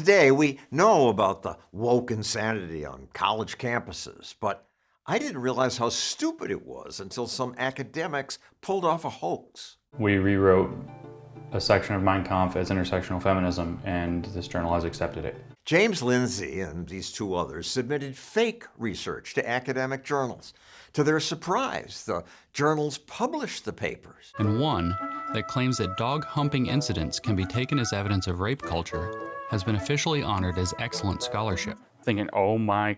Today, we know about the woke insanity on college campuses, but I didn't realize how stupid it was until some academics pulled off a hoax. We rewrote a section of Mein Kampf as intersectional feminism, and this journal has accepted it. James Lindsay and these two others submitted fake research to academic journals. To their surprise, the journals published the papers. And one that claims that dog-humping incidents can be taken as evidence of rape culture has been officially honored as excellent scholarship. Thinking, oh my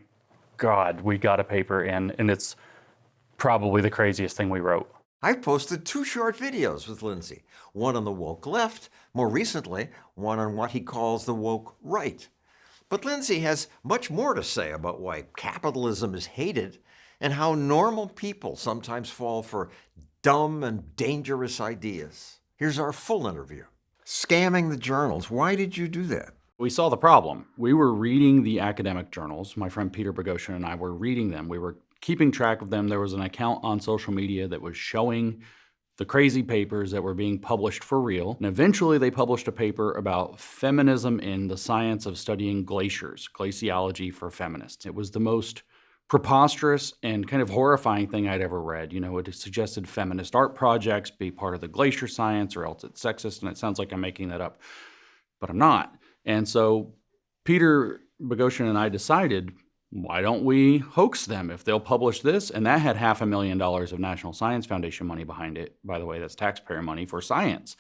God, we got a paper in, and it's probably the craziest thing we wrote. I've posted 2 short videos with Lindsay, one on the woke left, more recently, one on what he calls the woke right. But Lindsay has much more to say about why capitalism is hated and how normal people sometimes fall for dumb and dangerous ideas. Here's our full interview. Scamming the journals, why did you do that? We saw the problem. We were reading the academic journals. My friend Peter Boghossian and I were reading them. We were keeping track of them. There was an account on social media that was showing the crazy papers that were being published for real. And eventually they published a paper about feminism in the science of studying glaciers, glaciology for feminists. It was the most preposterous and kind of horrifying thing I'd ever read. You know, it suggested feminist art projects be part of the glacier science, or else it's sexist, and it sounds like I'm making that up, but I'm not. And so Peter Boghossian and I decided, why don't we hoax them if they'll publish this? And that had $500,000 of National Science Foundation money behind it. By the way, that's taxpayer money for science.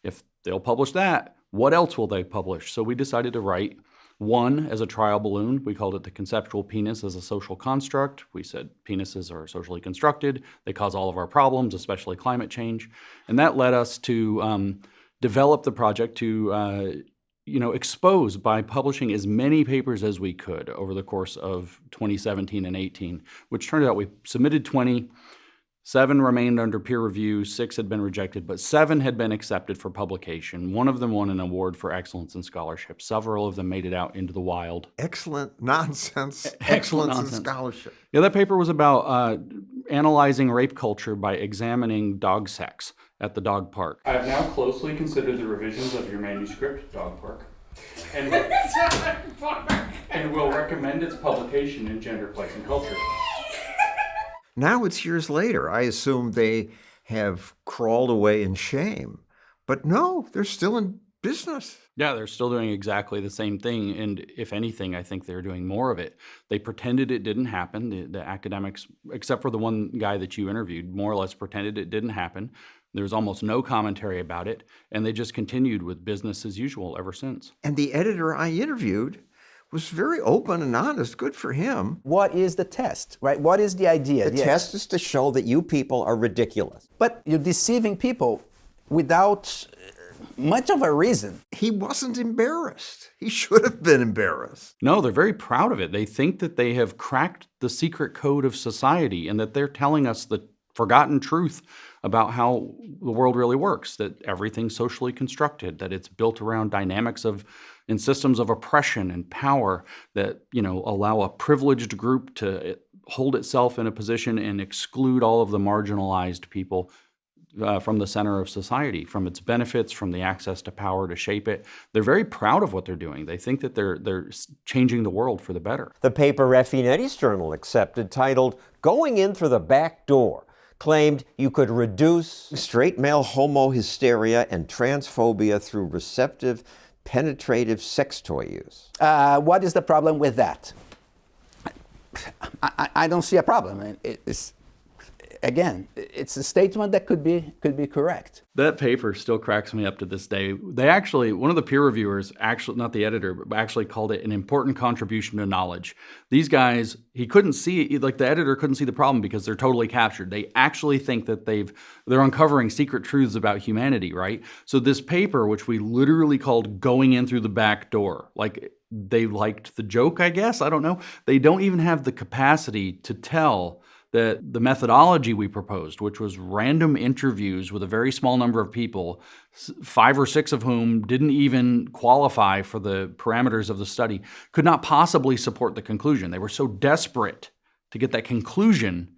If they'll publish that, what else will they publish? So we decided to write one as a trial balloon. We called it the conceptual penis as a social construct. We said penises are socially constructed. They cause all of our problems, especially climate change. And that led us to develop the project to expose by publishing as many papers as we could over the course of 2017 and 18, which turned out we submitted 20, 7 remained under peer review, 6 had been rejected, but 7 had been accepted for publication. One of them won an award for excellence in scholarship. Several of them made it out into the wild. Excellent nonsense. Excellence in scholarship. Yeah, that paper was about analyzing rape culture by examining dog sex at the dog park. I have now closely considered the revisions of your manuscript, Dog Park, and will recommend its publication in Gender, Place, and Culture. Now it's years later. I assume they have crawled away in shame. But no, they're still in business. Yeah, they're still doing exactly the same thing. And if anything, I think they're doing more of it. They pretended it didn't happen. The academics, except for the one guy that you interviewed, more or less pretended it didn't happen. There was almost no commentary about it. And they just continued with business as usual ever since. And the editor I interviewed was very open and honest. Good for him. What is the test, right? What is the idea? The test is to show that you people are ridiculous. But you're deceiving people without much of a reason. He wasn't embarrassed. He should have been embarrassed. No, they're very proud of it. They think that they have cracked the secret code of society and that they're telling us the forgotten truth about how the world really works, that everything's socially constructed, that it's built around dynamics of and systems of oppression and power that, allow a privileged group to hold itself in a position and exclude all of the marginalized people from the center of society, from its benefits, from the access to power to shape it. They're very proud of what they're doing. They think that they're changing the world for the better. The paper Redefining's journal accepted, titled "Going In Through the Back Door," claimed you could reduce straight male homo-hysteria and transphobia through receptive, penetrative sex toy use. What is the problem with that? I don't see a problem. Again, it's a statement that could be correct. That paper still cracks me up to this day. They actually, one of the peer reviewers, actually not the editor, but actually called it an important contribution to knowledge. These guys, he couldn't see, like the editor couldn't see the problem because they're totally captured. They actually think that they're uncovering secret truths about humanity, right? So this paper, which we literally called "Going In Through the Back Door," like they liked the joke, I guess, I don't know. They don't even have the capacity to tell that the methodology we proposed, which was random interviews with a very small number of people, 5 or 6 of whom didn't even qualify for the parameters of the study, could not possibly support the conclusion. They were so desperate to get that conclusion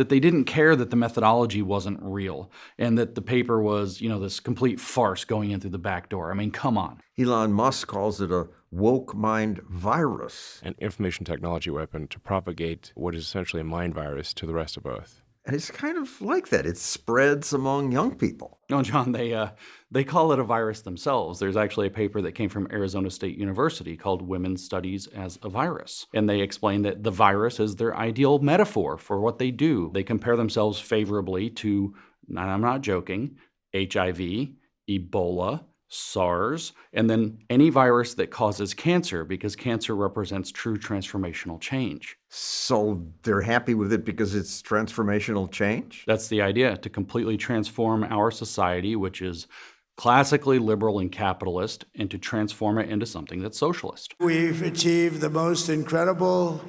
that they didn't care that the methodology wasn't real and that the paper was, this complete farce going in through the back door. I mean, come on. Elon Musk calls it a woke mind virus. An information technology weapon to propagate what is essentially a mind virus to the rest of Earth. And it's kind of like that. It spreads among young people. No, John, they call it a virus themselves. There's actually a paper that came from Arizona State University called Women's Studies as a Virus. And they explain that the virus is their ideal metaphor for what they do. They compare themselves favorably to, and I'm not joking, HIV, Ebola, SARS, and then any virus that causes cancer, because cancer represents true transformational change. So they're happy with it because it's transformational change? That's the idea, to completely transform our society, which is classically liberal and capitalist, and to transform it into something that's socialist. We've achieved the most incredible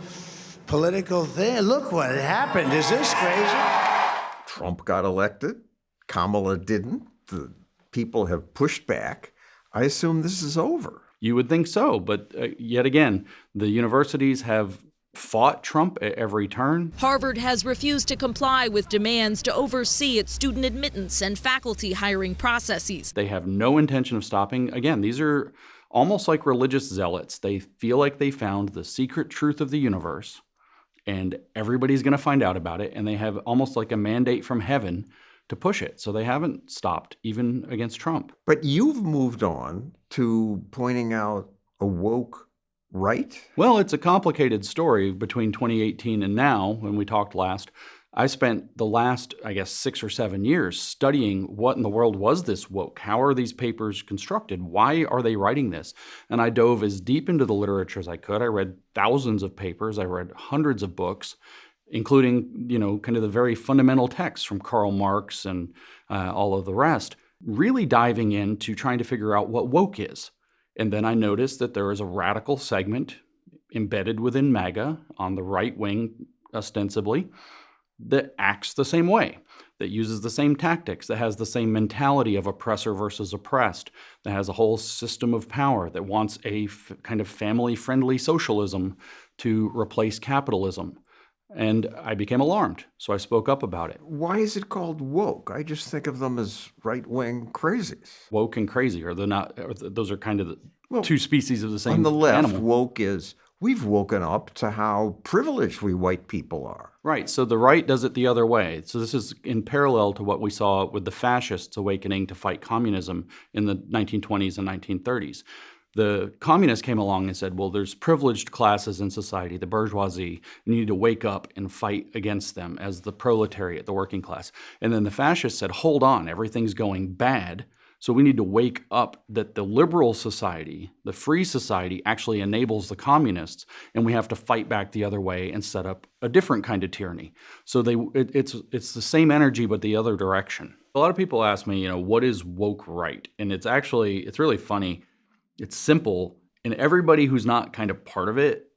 political thing. Look what happened. Is this crazy? Trump got elected. Kamala didn't. The people have pushed back. I assume this is over. You would think so, but yet again, the universities have fought Trump at every turn. Harvard has refused to comply with demands to oversee its student admittance and faculty hiring processes. They have no intention of stopping. Again, these are almost like religious zealots. They feel like they found the secret truth of the universe, and everybody's going to find out about it, and they have almost like a mandate from heaven to push it. So they haven't stopped, even against Trump. But you've moved on to pointing out a woke right? Well, it's a complicated story between 2018 and now, when we talked last. I spent the last, 6 or 7 years studying what in the world was this woke? How are these papers constructed? Why are they writing this? And I dove as deep into the literature as I could. I read thousands of papers. I read hundreds of books, including, kind of the very fundamental texts from Karl Marx and all of the rest, really diving into trying to figure out what woke is. And then I noticed that there is a radical segment embedded within MAGA on the right wing, ostensibly, that acts the same way, that uses the same tactics, that has the same mentality of oppressor versus oppressed, that has a whole system of power, that wants a kind of family-friendly socialism to replace capitalism. And I became alarmed, so I spoke up about it. Why is it called woke? I just think of them as right-wing crazies. Woke and crazy, those are kind of the two species of the same on the left, animal. Woke is we've woken up to how privileged we white people are. Right, so the right does it the other way. So this is in parallel to what we saw with the fascists awakening to fight communism in the 1920s and 1930s. The communists came along and said, well, there's privileged classes in society, the bourgeoisie, and you need to wake up and fight against them as the proletariat, the working class. And then the fascists said, hold on, everything's going bad, so we need to wake up that the liberal society, the free society, actually enables the communists, and we have to fight back the other way and set up a different kind of tyranny. So it's the same energy, but the other direction. A lot of people ask me, what is woke right? And it's really funny. It's simple, and everybody who's not kind of part of it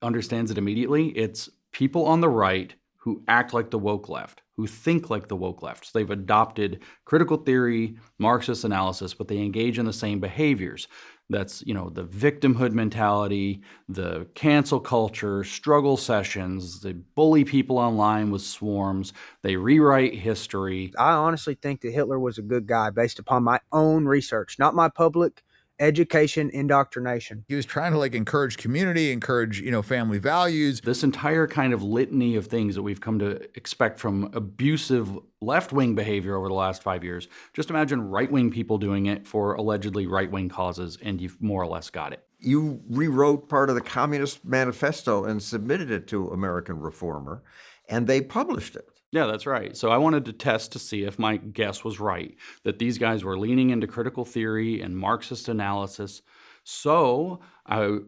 understands it immediately. It's people on the right who act like the woke left, who think like the woke left. So they've adopted critical theory, Marxist analysis, but they engage in the same behaviors. That's, the victimhood mentality, the cancel culture, struggle sessions, they bully people online with swarms, they rewrite history. I honestly think that Hitler was a good guy based upon my own research, not my public education indoctrination. He was trying to encourage community, encourage, family values. This entire kind of litany of things that we've come to expect from abusive left-wing behavior over the last 5 years. Just imagine right-wing people doing it for allegedly right-wing causes, and you've more or less got it. You rewrote part of the Communist Manifesto and submitted it to American Reformer, and they published it. Yeah, that's right. So I wanted to test to see if my guess was right, that these guys were leaning into critical theory and Marxist analysis. So I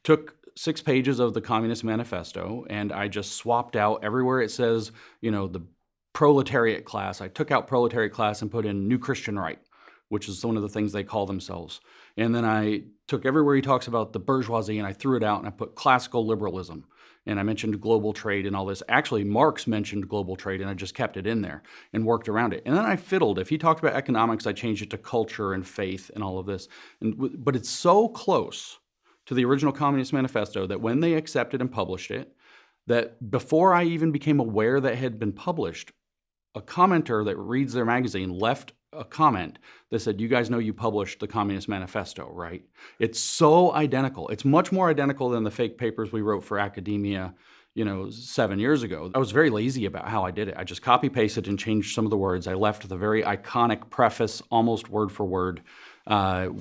took 6 pages of the Communist Manifesto and I just swapped out everywhere it says, the proletariat class. I took out proletariat class and put in New Christian Right, which is one of the things they call themselves. And then I took everywhere he talks about the bourgeoisie and I threw it out and I put classical liberalism. And I mentioned global trade and all this. Actually, Marx mentioned global trade, and I just kept it in there and worked around it. And then I fiddled. If he talked about economics, I changed it to culture and faith and all of this. But it's so close to the original Communist Manifesto that when they accepted and published it, that before I even became aware that it had been published, a commenter that reads their magazine left a comment that said, you guys know you published the Communist Manifesto, right? It's so identical. It's much more identical than the fake papers we wrote for academia, 7 years ago. I was very lazy about how I did it. I just copy pasted and changed some of the words. I left the very iconic preface almost word for word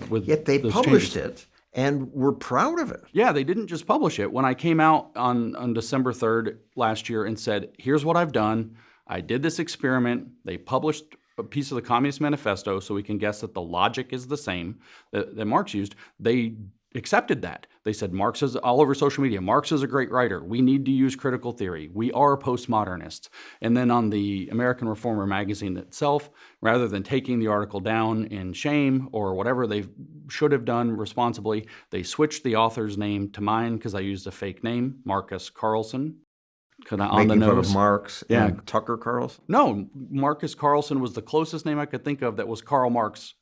with Yet they those published changes. it and were proud of it. Yeah, they didn't just publish it. When I came out on December 3rd last year and said, here's what I've done. I did this experiment. They published a piece of the Communist Manifesto so we can guess that the logic is the same that Marx used. They accepted that. They said, Marx is all over social media. Marx is a great writer. We need to use critical theory. We are postmodernists. And then on the American Reformer magazine itself, rather than taking the article down in shame or whatever they should have done responsibly, they switched the author's name to mine because I used a fake name, Marcus Carlson. On the Making fun nose. of Marx Yeah. and Tucker Carlson. No, Marcus Carlson was the closest name I could think of that was Karl Marx.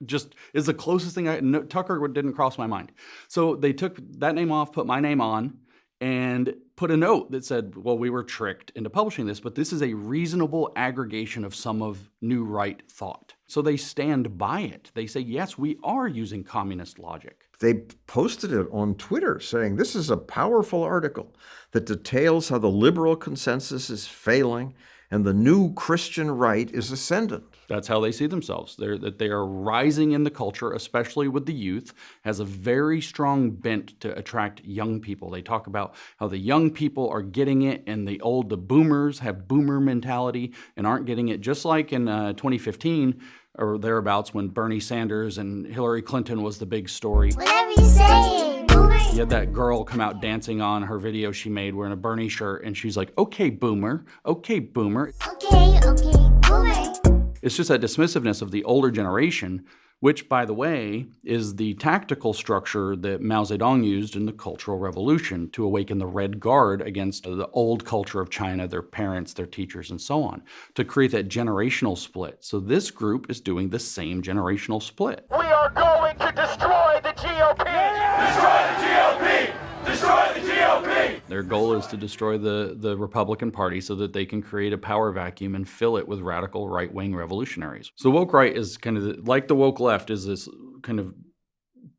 Just is the closest thing Tucker didn't cross my mind. So they took that name off, put my name on, and put a note that said, well, we were tricked into publishing this, but this is a reasonable aggregation of some of New Right thought. So they stand by it. They say, yes, we are using communist logic. They posted it on Twitter saying, this is a powerful article that details how the liberal consensus is failing and the new Christian right is ascendant. That's how they see themselves. That they are rising in the culture, especially with the youth, has a very strong bent to attract young people. They talk about how the young people are getting it and the boomers have boomer mentality and aren't getting it. Just like in 2015 or thereabouts when Bernie Sanders and Hillary Clinton was the big story. Whatever you say, boomer. You had that girl come out dancing on her video she made wearing a Bernie shirt, and she's like, okay, boomer, okay, boomer. Okay, boomer. It's just that dismissiveness of the older generation, which, by the way, is the tactical structure that Mao Zedong used in the Cultural Revolution to awaken the Red Guard against the old culture of China, their parents, their teachers, and so on, to create that generational split. So this group is doing the same generational split. We are going to destroy the GOP! Destroy the GOP! Destroy the GOP! Their goal is to destroy the Republican Party so that they can create a power vacuum and fill it with radical right-wing revolutionaries. So the woke right is kind of like the woke left is this kind of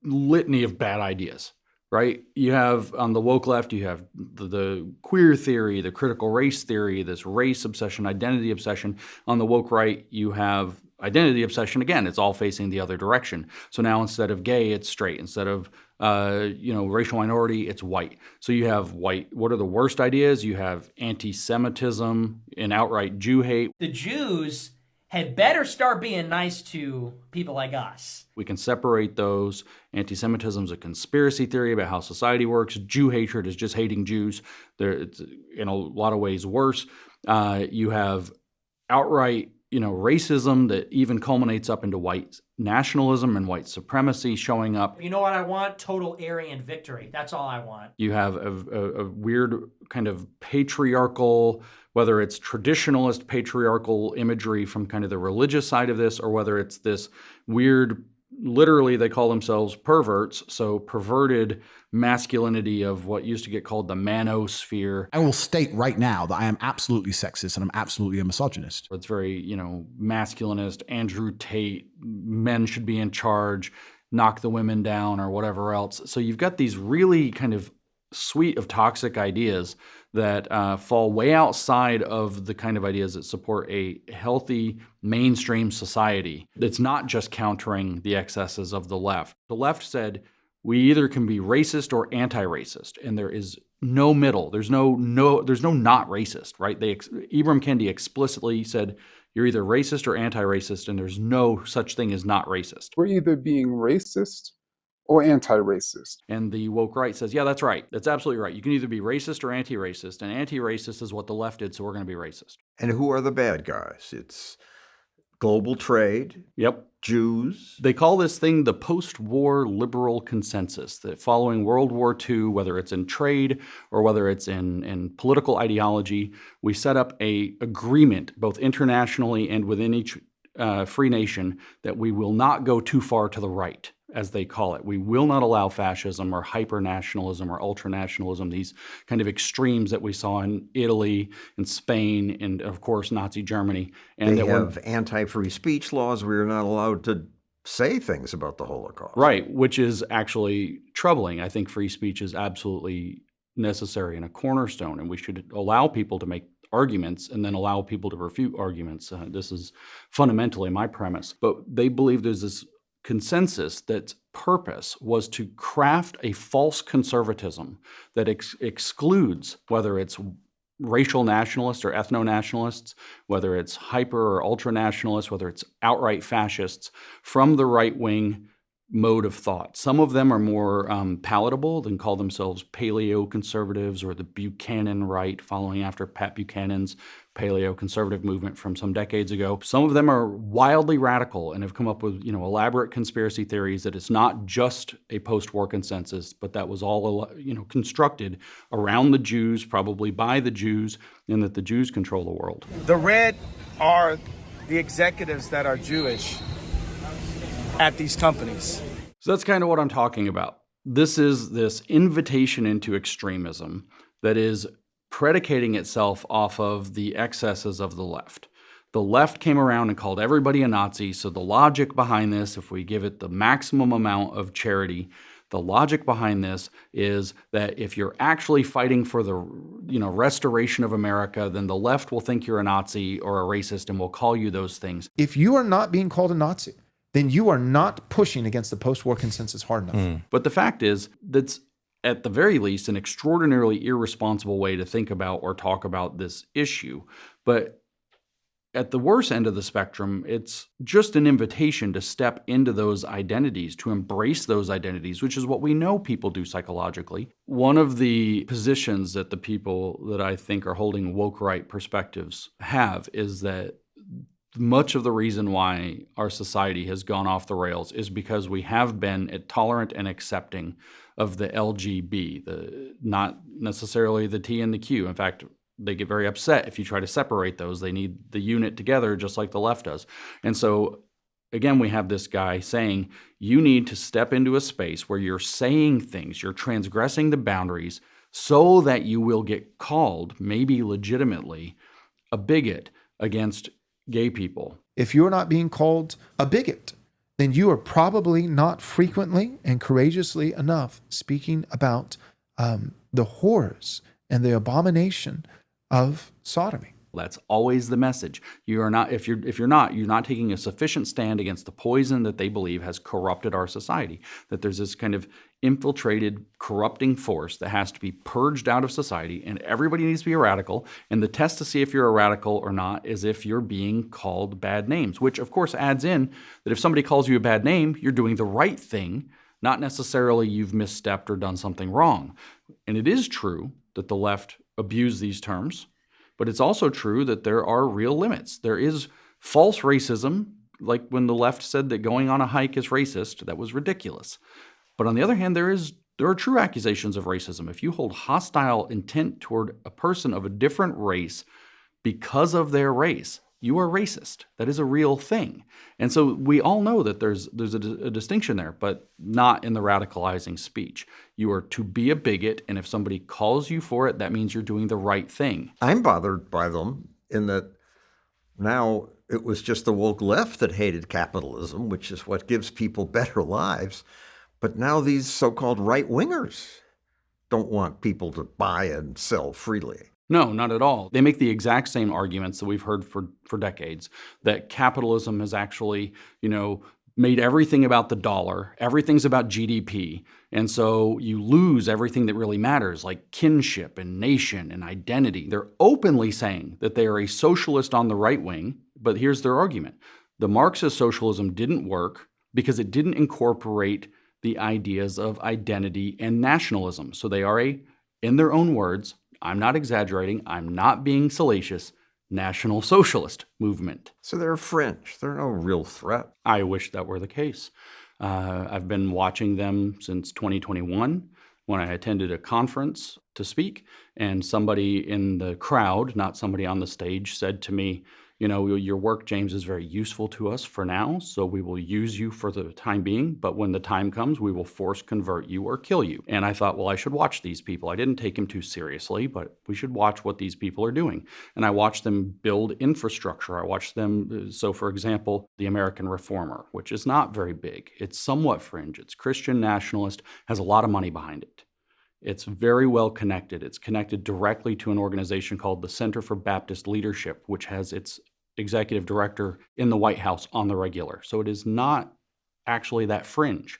litany of bad ideas, right? You have on the woke left, you have the queer theory, the critical race theory, this race obsession, identity obsession. On the woke right, you have identity obsession. Again, it's all facing the other direction. So now instead of gay, it's straight. Instead of racial minority, it's white. So you have white. What are the worst ideas? You have anti-Semitism and outright Jew hate. The Jews had better start being nice to people like us. We can separate those. Anti-Semitism is a conspiracy theory about how society works. Jew hatred is just hating Jews. It's in a lot of ways worse. You have outright racism that even culminates up into white nationalism and white supremacy showing up. You know what I want? Total Aryan victory. That's all I want. You have a weird kind of patriarchal, whether it's traditionalist patriarchal imagery from kind of the religious side of this, or whether it's this weird, literally they call themselves perverts, so perverted masculinity of what used to get called the manosphere. I will state right now that I am absolutely sexist and I'm absolutely a misogynist. It's very, masculinist, Andrew Tate, men should be in charge, knock the women down or whatever else. So you've got these really kind of suite of toxic ideas that fall way outside of the kind of ideas that support a healthy mainstream society that's not just countering the excesses of the left. The left said, we either can be racist or anti-racist, and there is no middle. There's no not racist, right? Ibram Kendi explicitly said, you're either racist or anti-racist, and there's no such thing as not racist. We're either being racist or anti-racist. And the woke right says, yeah, that's right. That's absolutely right. You can either be racist or anti-racist, and anti-racist is what the left did, so we're going to be racist. And who are the bad guys? It's global trade. Yep. Jews. They call this thing the post-war liberal consensus, that following World War II, whether it's in trade or whether it's in political ideology, we set up a agreement, both internationally and within each free nation, that we will not go too far to the right as they call it. We will not allow fascism or hyper-nationalism or ultra-nationalism, these kind of extremes that we saw in Italy and Spain and, of course, Nazi Germany. And they have anti-free speech laws. We're not allowed to say things about the Holocaust. Right, which is actually troubling. I think free speech is absolutely necessary and a cornerstone, and we should allow people to make arguments and then allow people to refute arguments. This is fundamentally my premise. But they believe there's this consensus that purpose was to craft a false conservatism that excludes whether it's racial nationalists or ethno-nationalists, whether it's hyper or ultra-nationalists, whether it's outright fascists, from the right-wing mode of thought. Some of them are more palatable and call themselves paleo-conservatives or the Buchanan right, following after Pat Buchanan's paleo-conservative movement from some decades ago. Some of them are wildly radical and have come up with, elaborate conspiracy theories that it's not just a post-war consensus, but that was all, constructed around the Jews, probably by the Jews, and that the Jews control the world. The red are the executives that are Jewish at these companies. So that's kind of what I'm talking about. This is this invitation into extremism that is predicating itself off of the excesses of the left. The left came around and called everybody a Nazi, so the logic behind this, if we give it the maximum amount of charity, the logic behind this is that if you're actually fighting for the restoration of America, then the left will think you're a Nazi or a racist and will call you those things. If you are not being called a Nazi, then you are not pushing against the post-war consensus hard enough. But the fact is, that's at the very least an extraordinarily irresponsible way to think about or talk about this issue. But at the worst end of the spectrum, it's just an invitation to step into those identities, to embrace those identities, which is what we know people do psychologically. One of the positions that the people that I think are holding woke right perspectives have is that much of the reason why our society has gone off the rails is because we have been tolerant and accepting of the LGB, not necessarily the T and the Q. In fact, they get very upset if you try to separate those. They need the unit together just like the left does. And so, again, we have this guy saying, you need to step into a space where you're saying things, you're transgressing the boundaries so that you will get called, maybe legitimately, a bigot against gay people. If you're not being called a bigot, then you are probably not frequently and courageously enough speaking about the horrors and the abomination of sodomy. That's always the message. You are not, if you're not taking a sufficient stand against the poison that they believe has corrupted our society, that there's this kind of infiltrated, corrupting force that has to be purged out of society, and everybody needs to be a radical, and the test to see if you're a radical or not is if you're being called bad names, which of course adds in that if somebody calls you a bad name, you're doing the right thing, not necessarily you've misstepped or done something wrong. And it is true that the left abuse these terms, but it's also true that there are real limits. There is false racism, like when the left said that going on a hike is racist. That was ridiculous. But on the other hand, there are true accusations of racism. If you hold hostile intent toward a person of a different race because of their race, you are racist. That is a real thing. And so we all know that there's a distinction there, but not in the radicalizing speech. You are to be a bigot, and if somebody calls you for it, that means you're doing the right thing. I'm bothered by them in that now it was just the woke left that hated capitalism, which is what gives people better lives. But now these so-called right-wingers don't want people to buy and sell freely. No, not at all. They make the exact same arguments that we've heard for decades, that capitalism has actually, made everything about the dollar. Everything's about GDP. And so you lose everything that really matters, like kinship and nation and identity. They're openly saying that they are a socialist on the right wing, but here's their argument. The Marxist socialism didn't work because it didn't incorporate the ideas of identity and nationalism. So they are in their own words, I'm not exaggerating, I'm not being salacious, National Socialist movement. So they're fringe. They're no real threat. I wish that were the case. I've been watching them since 2021 when I attended a conference to speak, and somebody in the crowd, not somebody on the stage, said to me, you know, your work, James, is very useful to us for now, so we will use you for the time being, but when the time comes, we will force convert you or kill you. And I thought, well, I should watch these people. I didn't take him too seriously, but we should watch what these people are doing. And I watched them build infrastructure. I watched them, so for example, the American Reformer, which is not very big. It's somewhat fringe. It's Christian nationalist, has a lot of money behind it. It's very well connected. It's connected directly to an organization called the Center for Baptist Leadership, which has its executive director in the White House on the regular. So it is not actually that fringe.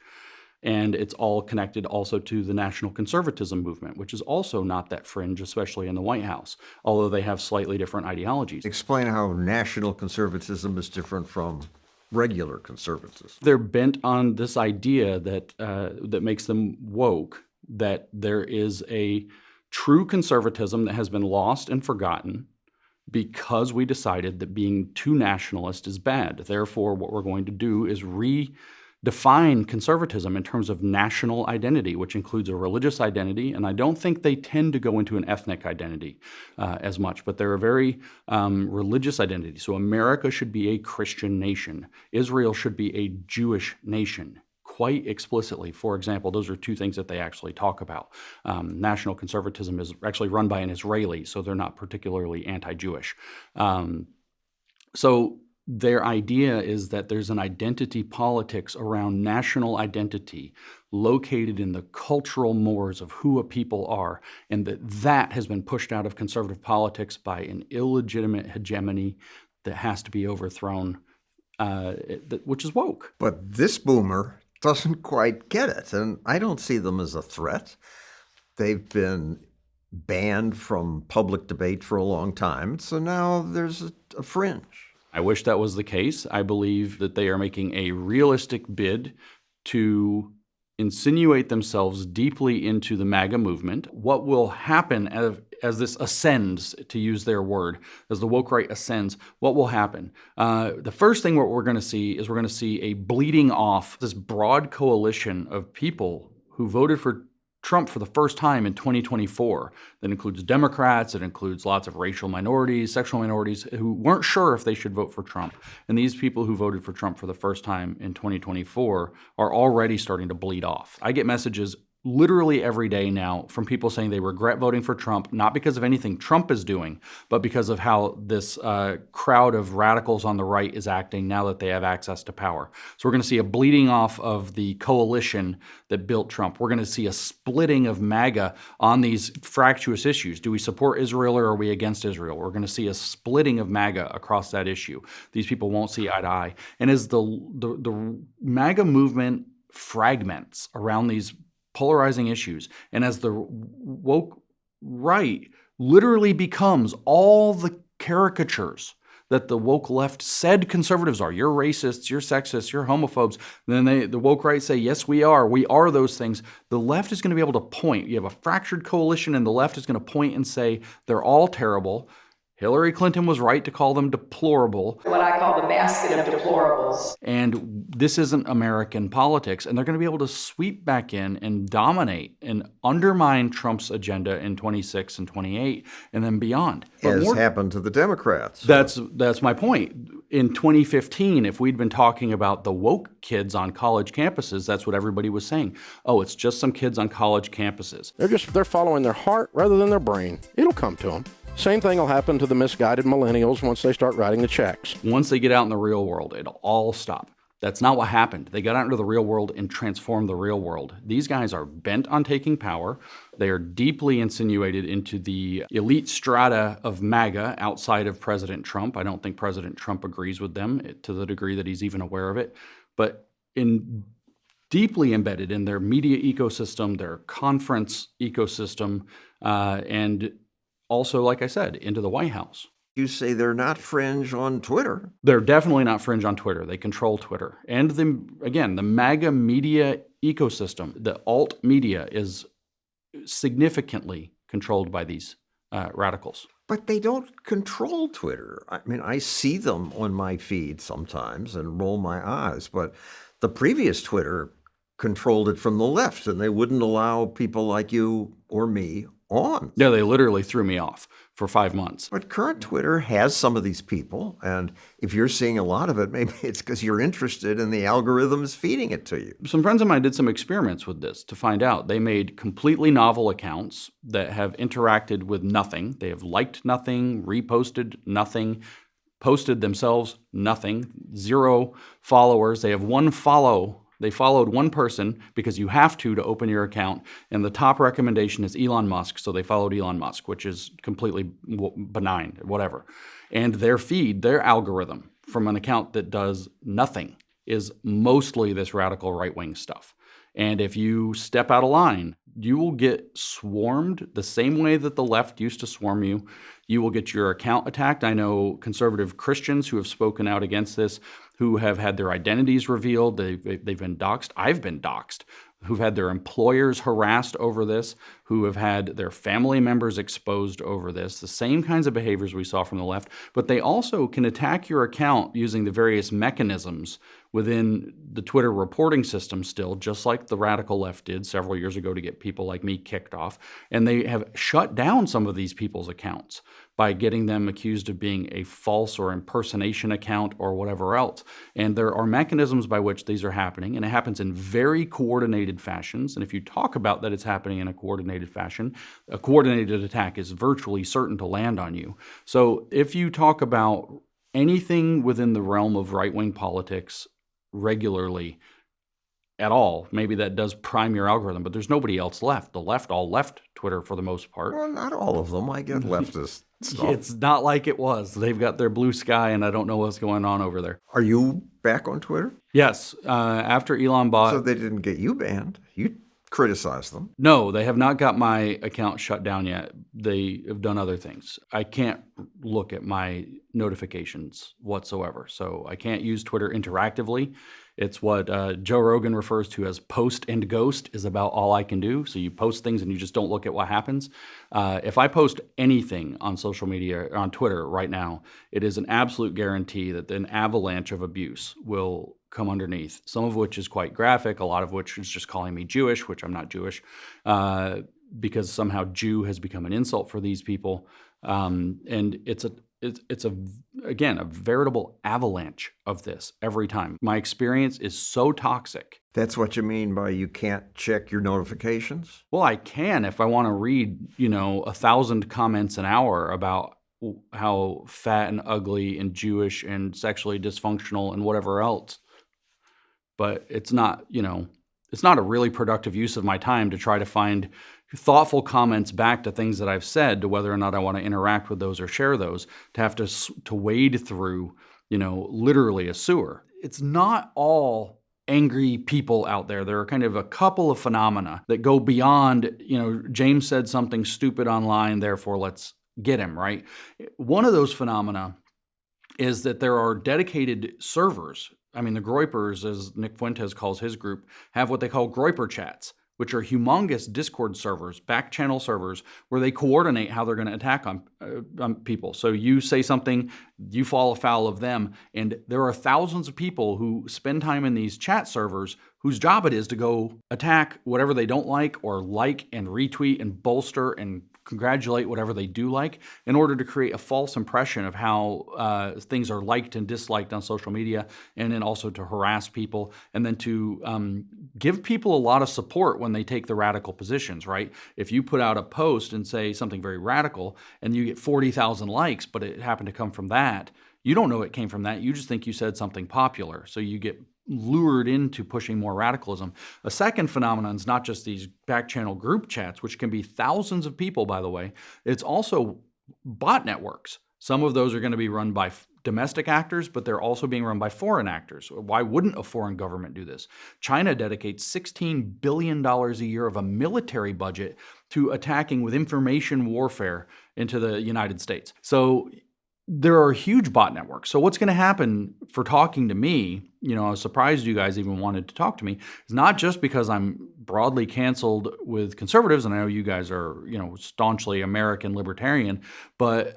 And it's all connected also to the national conservatism movement, which is also not that fringe, especially in the White House, although they have slightly different ideologies. Explain how national conservatism is different from regular conservatism. They're bent on this idea that that makes them woke, that there is a true conservatism that has been lost and forgotten because we decided that being too nationalist is bad. Therefore, what we're going to do is redefine conservatism in terms of national identity, which includes a religious identity. And I don't think they tend to go into an ethnic identity as much, but they're a very religious identity. So America should be a Christian nation. Israel should be a Jewish nation. Quite explicitly. For example, those are two things that they actually talk about. National conservatism is actually run by an Israeli, so they're not particularly anti-Jewish. So their idea is that there's an identity politics around national identity located in the cultural mores of who a people are, and that has been pushed out of conservative politics by an illegitimate hegemony that has to be overthrown, which is woke. But this boomer doesn't quite get it, and I don't see them as a threat. They've been banned from public debate for a long time, so now there's a fringe. I wish that was the case. I believe that they are making a realistic bid to insinuate themselves deeply into the MAGA movement. What will happen as this ascends, to use their word, as the woke right ascends, what will happen? The first thing what we're going to see is we're going to see a bleeding off, this broad coalition of people who voted for Trump for the first time in 2024. That includes Democrats, it includes lots of racial minorities, sexual minorities who weren't sure if they should vote for Trump. And these people who voted for Trump for the first time in 2024 are already starting to bleed off. I get messages literally every day now from people saying they regret voting for Trump, not because of anything Trump is doing, but because of how this crowd of radicals on the right is acting now that they have access to power. So we're going to see a bleeding off of the coalition that built Trump. We're going to see a splitting of MAGA on these fractious issues. Do we support Israel or are we against Israel? We're going to see a splitting of MAGA across that issue. These people won't see eye to eye. And as the MAGA movement fragments around these polarizing issues, and as the woke right literally becomes all the caricatures that the woke left said conservatives are. You're racists, you're sexist, you're homophobes. And then the woke right say, yes, we are those things. The left is going to be able to point. You have a fractured coalition and the left is going to point and say, they're all terrible. Hillary Clinton was right to call them deplorable. What I call the basket of deplorables. And this isn't American politics. And they're going to be able to sweep back in and dominate and undermine Trump's agenda in 26 and 28 and then beyond. As happened to the Democrats. That's my point. In 2015, if we'd been talking about the woke kids on college campuses, that's what everybody was saying. Oh, it's just some kids on college campuses. They're following their heart rather than their brain. It'll come to them. Same thing will happen to the misguided millennials once they start writing the checks. Once they get out in the real world, it'll all stop. That's not what happened. They got out into the real world and transformed the real world. These guys are bent on taking power. They are deeply insinuated into the elite strata of MAGA outside of President Trump. I don't think President Trump agrees with them to the degree that he's even aware of it. But deeply embedded in their media ecosystem, their conference ecosystem, and also, like I said, into the White House. You say they're not fringe on Twitter. They're definitely not fringe on Twitter. They control Twitter. And the MAGA media ecosystem, the alt media, is significantly controlled by these radicals. But they don't control Twitter. I mean, I see them on my feed sometimes and roll my eyes, but the previous Twitter controlled it from the left, and they wouldn't allow people like you or me on. Yeah, they literally threw me off for 5 months. But current Twitter has some of these people, and if you're seeing a lot of it, maybe it's because you're interested and the algorithm is feeding it to you. Some friends of mine did some experiments with this to find out. They made completely novel accounts that have interacted with nothing. They have liked nothing, reposted nothing, posted themselves nothing, 0 followers. They have 1 follow. They followed 1 person because you have to open your account. And the top recommendation is Elon Musk. So they followed Elon Musk, which is completely benign, whatever. And their feed, their algorithm from an account that does nothing is mostly this radical right-wing stuff. And if you step out of line, you will get swarmed the same way that the left used to swarm you. You will get your account attacked. I know conservative Christians who have spoken out against this, who have had their identities revealed. They've been doxxed. I've been doxxed. Who've had their employers harassed over this, who have had their family members exposed over this, the same kinds of behaviors we saw from the left, but they also can attack your account using the various mechanisms within the Twitter reporting system still, just like the radical left did several years ago to get people like me kicked off. And they have shut down some of these people's accounts by getting them accused of being a false or impersonation account or whatever else. And there are mechanisms by which these are happening, and it happens in very coordinated fashions. And if you talk about that it's happening in a coordinated fashion, a coordinated attack is virtually certain to land on you. So if you talk about anything within the realm of right-wing politics regularly at all, maybe that does prime your algorithm, but there's nobody else left. The left all left Twitter for the most part. Well, not all of them. I get leftist stuff. It's not like it was. They've got their blue sky, and I don't know what's going on over there. Are you back on Twitter? Yes. After Elon bought... So they didn't get you banned. You criticized them. No, they have not got my account shut down yet. They have done other things. I can't look at my notifications whatsoever. So I can't use Twitter interactively. It's what Joe Rogan refers to as post and ghost is about all I can do. So you post things and you just don't look at what happens. If I post anything on social media, on Twitter right now, it is an absolute guarantee that an avalanche of abuse will come underneath, some of which is quite graphic, a lot of which is just calling me Jewish, which I'm not Jewish, because somehow Jew has become an insult for these people. And it's again, a veritable avalanche of this every time. My experience is so toxic. That's what you mean by you can't check your notifications? Well, I can if I want to read, 1,000 comments an hour about how fat and ugly and Jewish and sexually dysfunctional and whatever else. But it's not, it's not a really productive use of my time to try to find thoughtful comments back to things that I've said, to whether or not I want to interact with those or share those, to have to wade through, literally a sewer. It's not all angry people out there. There are kind of a couple of phenomena that go beyond, James said something stupid online, therefore let's get him, right? One of those phenomena is that there are dedicated servers. I mean, the Groypers, as Nick Fuentes calls his group, have what they call Groyper chats, which are humongous Discord servers, back channel servers, where they coordinate how they're going to attack on people. So you say something, you fall afoul of them, and there are thousands of people who spend time in these chat servers whose job it is to go attack whatever they don't like and retweet and bolster and congratulate whatever they do like in order to create a false impression of how things are liked and disliked on social media, and then also to harass people, and then to give people a lot of support when they take the radical positions, right? If you put out a post and say something very radical and you get 40,000 likes, but it happened to come from that, you don't know it came from that. You just think you said something popular. So you get lured into pushing more radicalism. A second phenomenon is not just these back channel group chats, which can be thousands of people, by the way. It's also bot networks. Some of those are going to be run by domestic actors, but they're also being run by foreign actors. Why wouldn't a foreign government do this? China dedicates $16 billion a year of a military budget to attacking with information warfare into the United States. So there are huge bot networks. So what's going to happen for talking to me, I was surprised you guys even wanted to talk to me, is not just because I'm broadly canceled with conservatives, and I know you guys are, staunchly American libertarian, but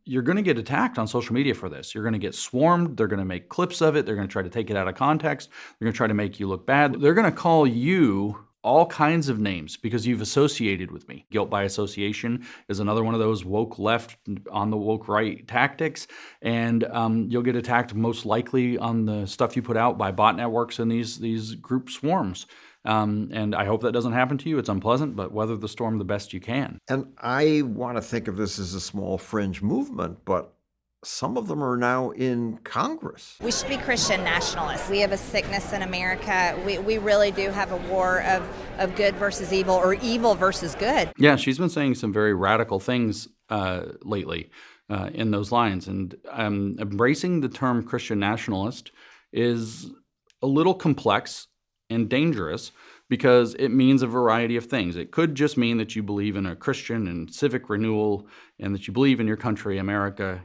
you're going to get attacked on social media for this. You're going to get swarmed. They're going to make clips of it. They're going to try to take it out of context. They're going to try to make you look bad. They're going to call you all kinds of names because you've associated with me. Guilt by association is another one of those woke left on the woke right tactics. And you'll get attacked most likely on the stuff you put out by bot networks and these group swarms. And I hope that doesn't happen to you. It's unpleasant, but weather the storm the best you can. And I want to think of this as a small fringe movement, but some of them are now in Congress. We should be Christian nationalists. We have a sickness in America. We really do have a war of good versus evil, or evil versus good. Yeah, she's been saying some very radical things lately in those lines. And embracing the term Christian nationalist is a little complex and dangerous because it means a variety of things. It could just mean that you believe in a Christian and civic renewal and that you believe in your country, America,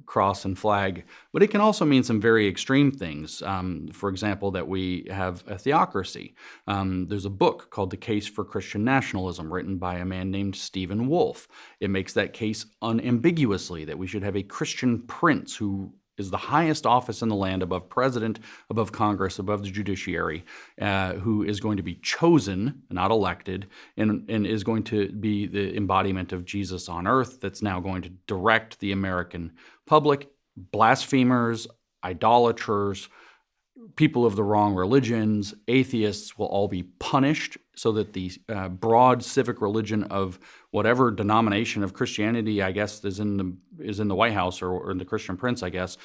cross and flag. But it can also mean some very extreme things. For example, that we have a theocracy. There's a book called The Case for Christian Nationalism written by a man named Stephen Wolfe. It makes that case unambiguously that we should have a Christian prince who is the highest office in the land, above president, above Congress, above the judiciary, who is going to be chosen, not elected, and is going to be the embodiment of Jesus on earth that's now going to direct the American public. Blasphemers, idolaters, people of the wrong religions, atheists will all be punished so that the broad civic religion of whatever denomination of Christianity, I guess, is in the White House or the Christian Prince, I guess,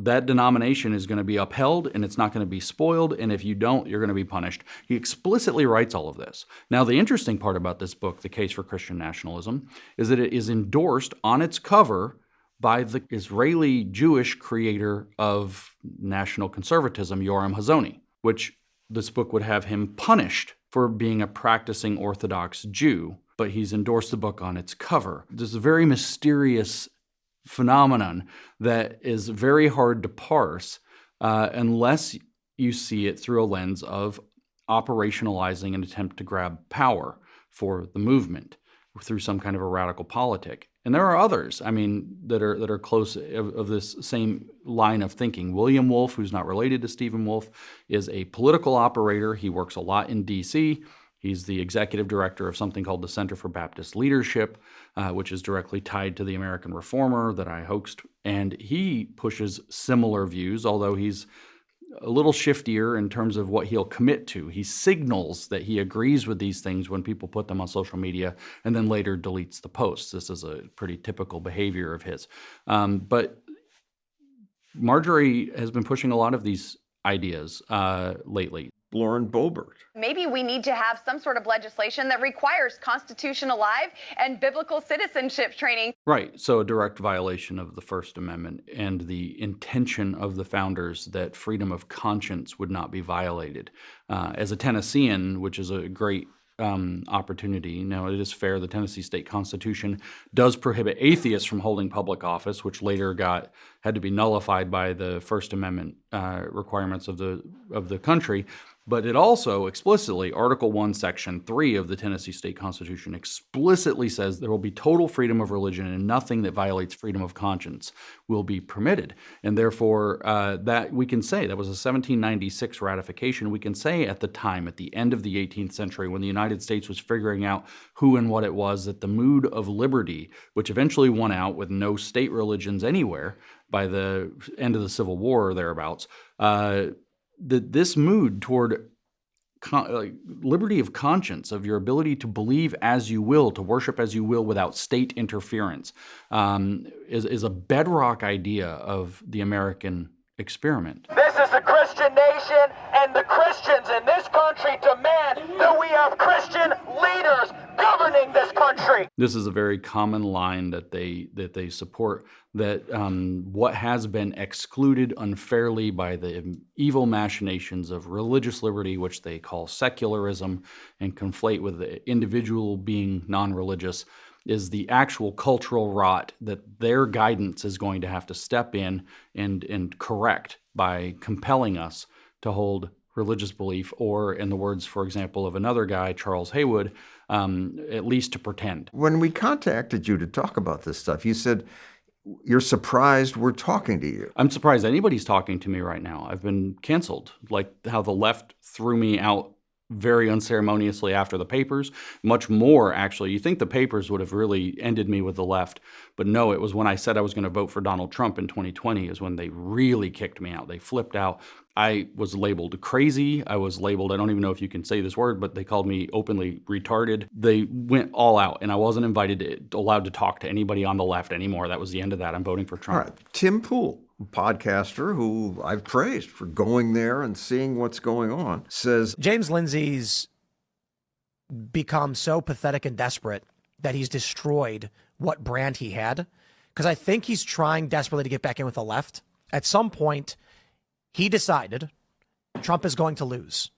that denomination is going to be upheld and it's not going to be spoiled. And if you don't, you're going to be punished. He explicitly writes all of this. Now, the interesting part about this book, The Case for Christian Nationalism, is that it is endorsed on its cover by the Israeli Jewish creator of national conservatism, Yoram Hazony, which this book would have him punished for being a practicing Orthodox Jew, but he's endorsed the book on its cover. This is a very mysterious phenomenon that is very hard to parse unless you see it through a lens of operationalizing an attempt to grab power for the movement through some kind of a radical politic. And there are others, that are close of this same line of thinking. William Wolfe, who's not related to Stephen Wolfe, is a political operator. He works a lot in D.C. He's the executive director of something called the Center for Baptist Leadership, which is directly tied to the American Reformer that I hoaxed. And he pushes similar views, although he's a little shiftier in terms of what he'll commit to. He signals that he agrees with these things when people put them on social media and then later deletes the posts. This is a pretty typical behavior of his. But Marjorie has been pushing a lot of these ideas lately. Lauren Boebert. Maybe we need to have some sort of legislation that requires constitution alive and biblical citizenship training. Right. So a direct violation of the First Amendment and the intention of the founders that freedom of conscience would not be violated. As a Tennessean, which is a great opportunity. Now, it is fair. The Tennessee State Constitution does prohibit atheists from holding public office, which later had to be nullified by the First Amendment requirements of the country. But it also explicitly, Article 1, Section 3 of the Tennessee State Constitution explicitly says there will be total freedom of religion and nothing that violates freedom of conscience will be permitted. And therefore, that we can say, that was a 1796 ratification, we can say at the time, at the end of the 18th century, when the United States was figuring out who and what it was, that the mood of liberty, which eventually won out with no state religions anywhere by the end of the Civil War or thereabouts, that this mood toward liberty of conscience, of your ability to believe as you will, to worship as you will without state interference, is a bedrock idea of the American experiment. This is a Christian nation, and the Christians in this country demand that we have Christian leaders governing this country. This is a very common line that they support, that what has been excluded unfairly by the evil machinations of religious liberty, which they call secularism and conflate with the individual being non-religious, is the actual cultural rot that their guidance is going to have to step in and correct by compelling us to hold religious belief, or in the words, for example, of another guy, Charles Haywood, at least to pretend. When we contacted you to talk about this stuff, you said you're surprised we're talking to you. I'm surprised anybody's talking to me right now. I've been canceled, like how the left threw me out very unceremoniously after the papers. Much more, actually. You think the papers would have really ended me with the left. But no, it was when I said I was going to vote for Donald Trump in 2020 is when they really kicked me out. They flipped out. I was labeled crazy. I was labeled, I don't even know if you can say this word, but they called me openly retarded. They went all out, and I wasn't allowed to talk to anybody on the left anymore. That was the end of that. I'm voting for Trump. All right. Tim Pool, podcaster who I've praised for going there and seeing what's going on, says James Lindsay's become so pathetic and desperate that he's destroyed what brand he had. Because I think he's trying desperately to get back in with the left. At some point, he decided Trump is going to lose,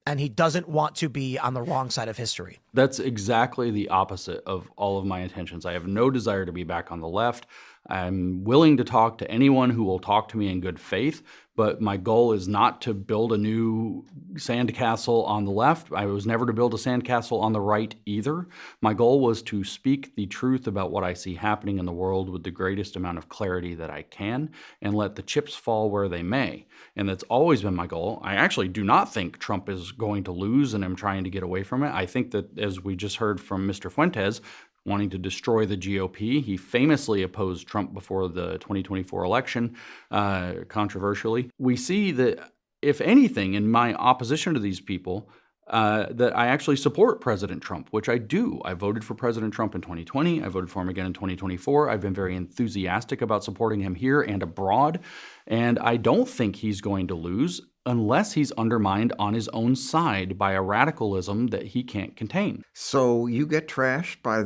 and he doesn't want to be on the wrong side of history. That's exactly the opposite of all of my intentions. I have no desire to be back on the left. I'm willing to talk to anyone who will talk to me in good faith, but my goal is not to build a new sandcastle on the left. I was never to build a sandcastle on the right either. My goal was to speak the truth about what I see happening in the world with the greatest amount of clarity that I can and let the chips fall where they may. And that's always been my goal. I actually do not think Trump is going to lose, and I'm trying to get away from it. I think that, as we just heard from Mr. Fuentes, wanting to destroy the GOP. He famously opposed Trump before the 2024 election, controversially. We see that, if anything, in my opposition to these people, that I actually support President Trump, which I do. I voted for President Trump in 2020. I voted for him again in 2024. I've been very enthusiastic about supporting him here and abroad. And I don't think he's going to lose unless he's undermined on his own side by a radicalism that he can't contain. So you get trashed by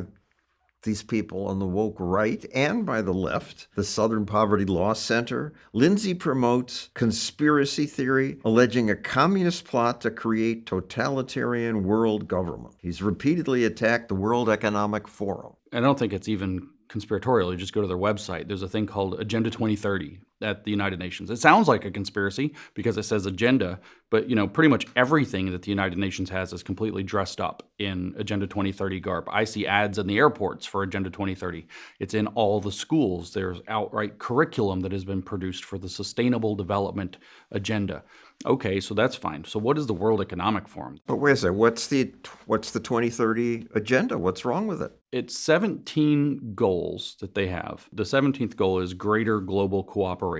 these people on the woke right and by the left. The Southern Poverty Law Center. Lindsay promotes conspiracy theory, alleging a communist plot to create totalitarian world government. He's repeatedly attacked the World Economic Forum. I don't think it's even conspiratorial. You just go to their website. There's a thing called Agenda 2030 at the United Nations. It sounds like a conspiracy because it says agenda, but pretty much everything that the United Nations has is completely dressed up in Agenda 2030 garb. I see ads in the airports for Agenda 2030. It's in all the schools. There's outright curriculum that has been produced for the Sustainable Development Agenda. Okay, so that's fine. So what is the World Economic Forum? But wait a second, what's the 2030 agenda? What's wrong with it? It's 17 goals that they have. The 17th goal is greater global cooperation,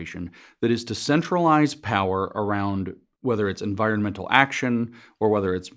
that is to centralize power around whether it's environmental action or whether it's,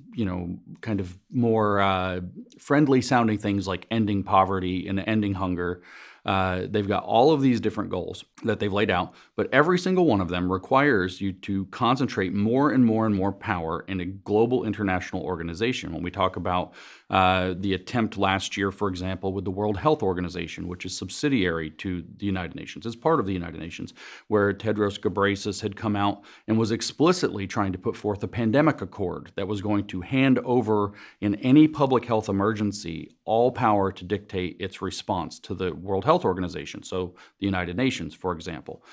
kind of more friendly sounding things like ending poverty and ending hunger. They've got all of these different goals that they've laid out, but every single one of them requires you to concentrate more and more and more power in a global international organization. When we talk about the attempt last year, for example, with the World Health Organization, which is subsidiary to the United Nations, it's part of the United Nations, where Tedros Ghebreyesus had come out and was explicitly trying to put forth a pandemic accord that was going to hand over in any public health emergency all power to dictate its response to the World Health Organization, so the United Nations, for example.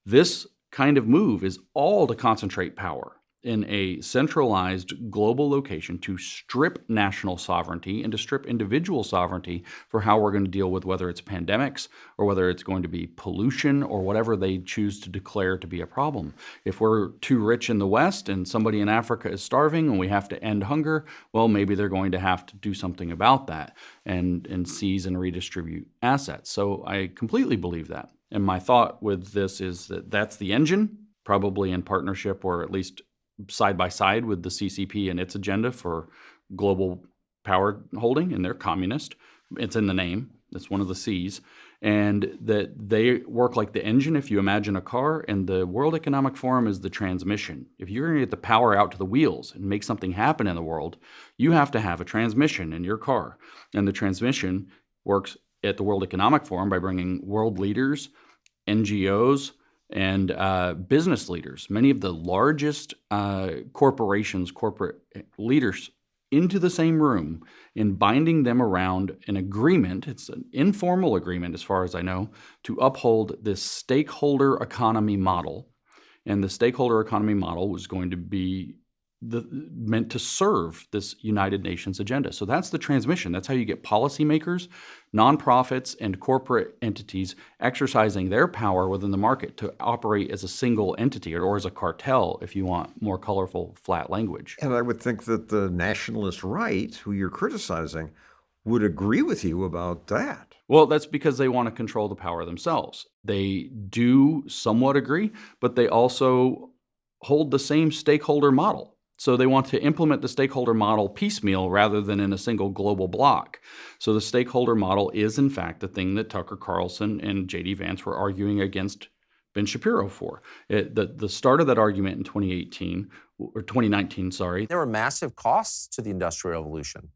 This kind of move is all to concentrate power in a centralized global location to strip national sovereignty and to strip individual sovereignty for how we're going to deal with whether it's pandemics or whether it's going to be pollution or whatever they choose to declare to be a problem. If we're too rich in the West and somebody in Africa is starving and we have to end hunger, well, maybe they're going to have to do something about that and seize and redistribute assets. So I completely believe that. And my thought with this is that that's the engine, probably in partnership or at least side by side with the CCP and its agenda for global power holding, and they're communist. It's in the name. It's one of the C's. And that they work like the engine, if you imagine a car, and the World Economic Forum is the transmission. If you're going to get the power out to the wheels and make something happen in the world, you have to have a transmission in your car. And the transmission works at the World Economic Forum by bringing world leaders, NGOs, and business leaders, many of the largest corporations, corporate leaders, into the same room and binding them around an agreement. It's an informal agreement, as far as I know, to uphold this stakeholder economy model. And the stakeholder economy model was going to be meant to serve this United Nations agenda. So that's the transmission. That's how you get policymakers, nonprofits, and corporate entities exercising their power within the market to operate as a single entity or as a cartel, if you want more colorful, flat language. And I would think that the nationalist right, who you're criticizing, would agree with you about that. Well, that's because they want to control the power themselves. They do somewhat agree, but they also hold the same stakeholder model. So they want to implement the stakeholder model piecemeal rather than in a single global block. So the stakeholder model is, in fact, the thing that Tucker Carlson and J.D. Vance were arguing against Ben Shapiro for. The start of that argument in 2019, There were massive costs to the Industrial Revolution.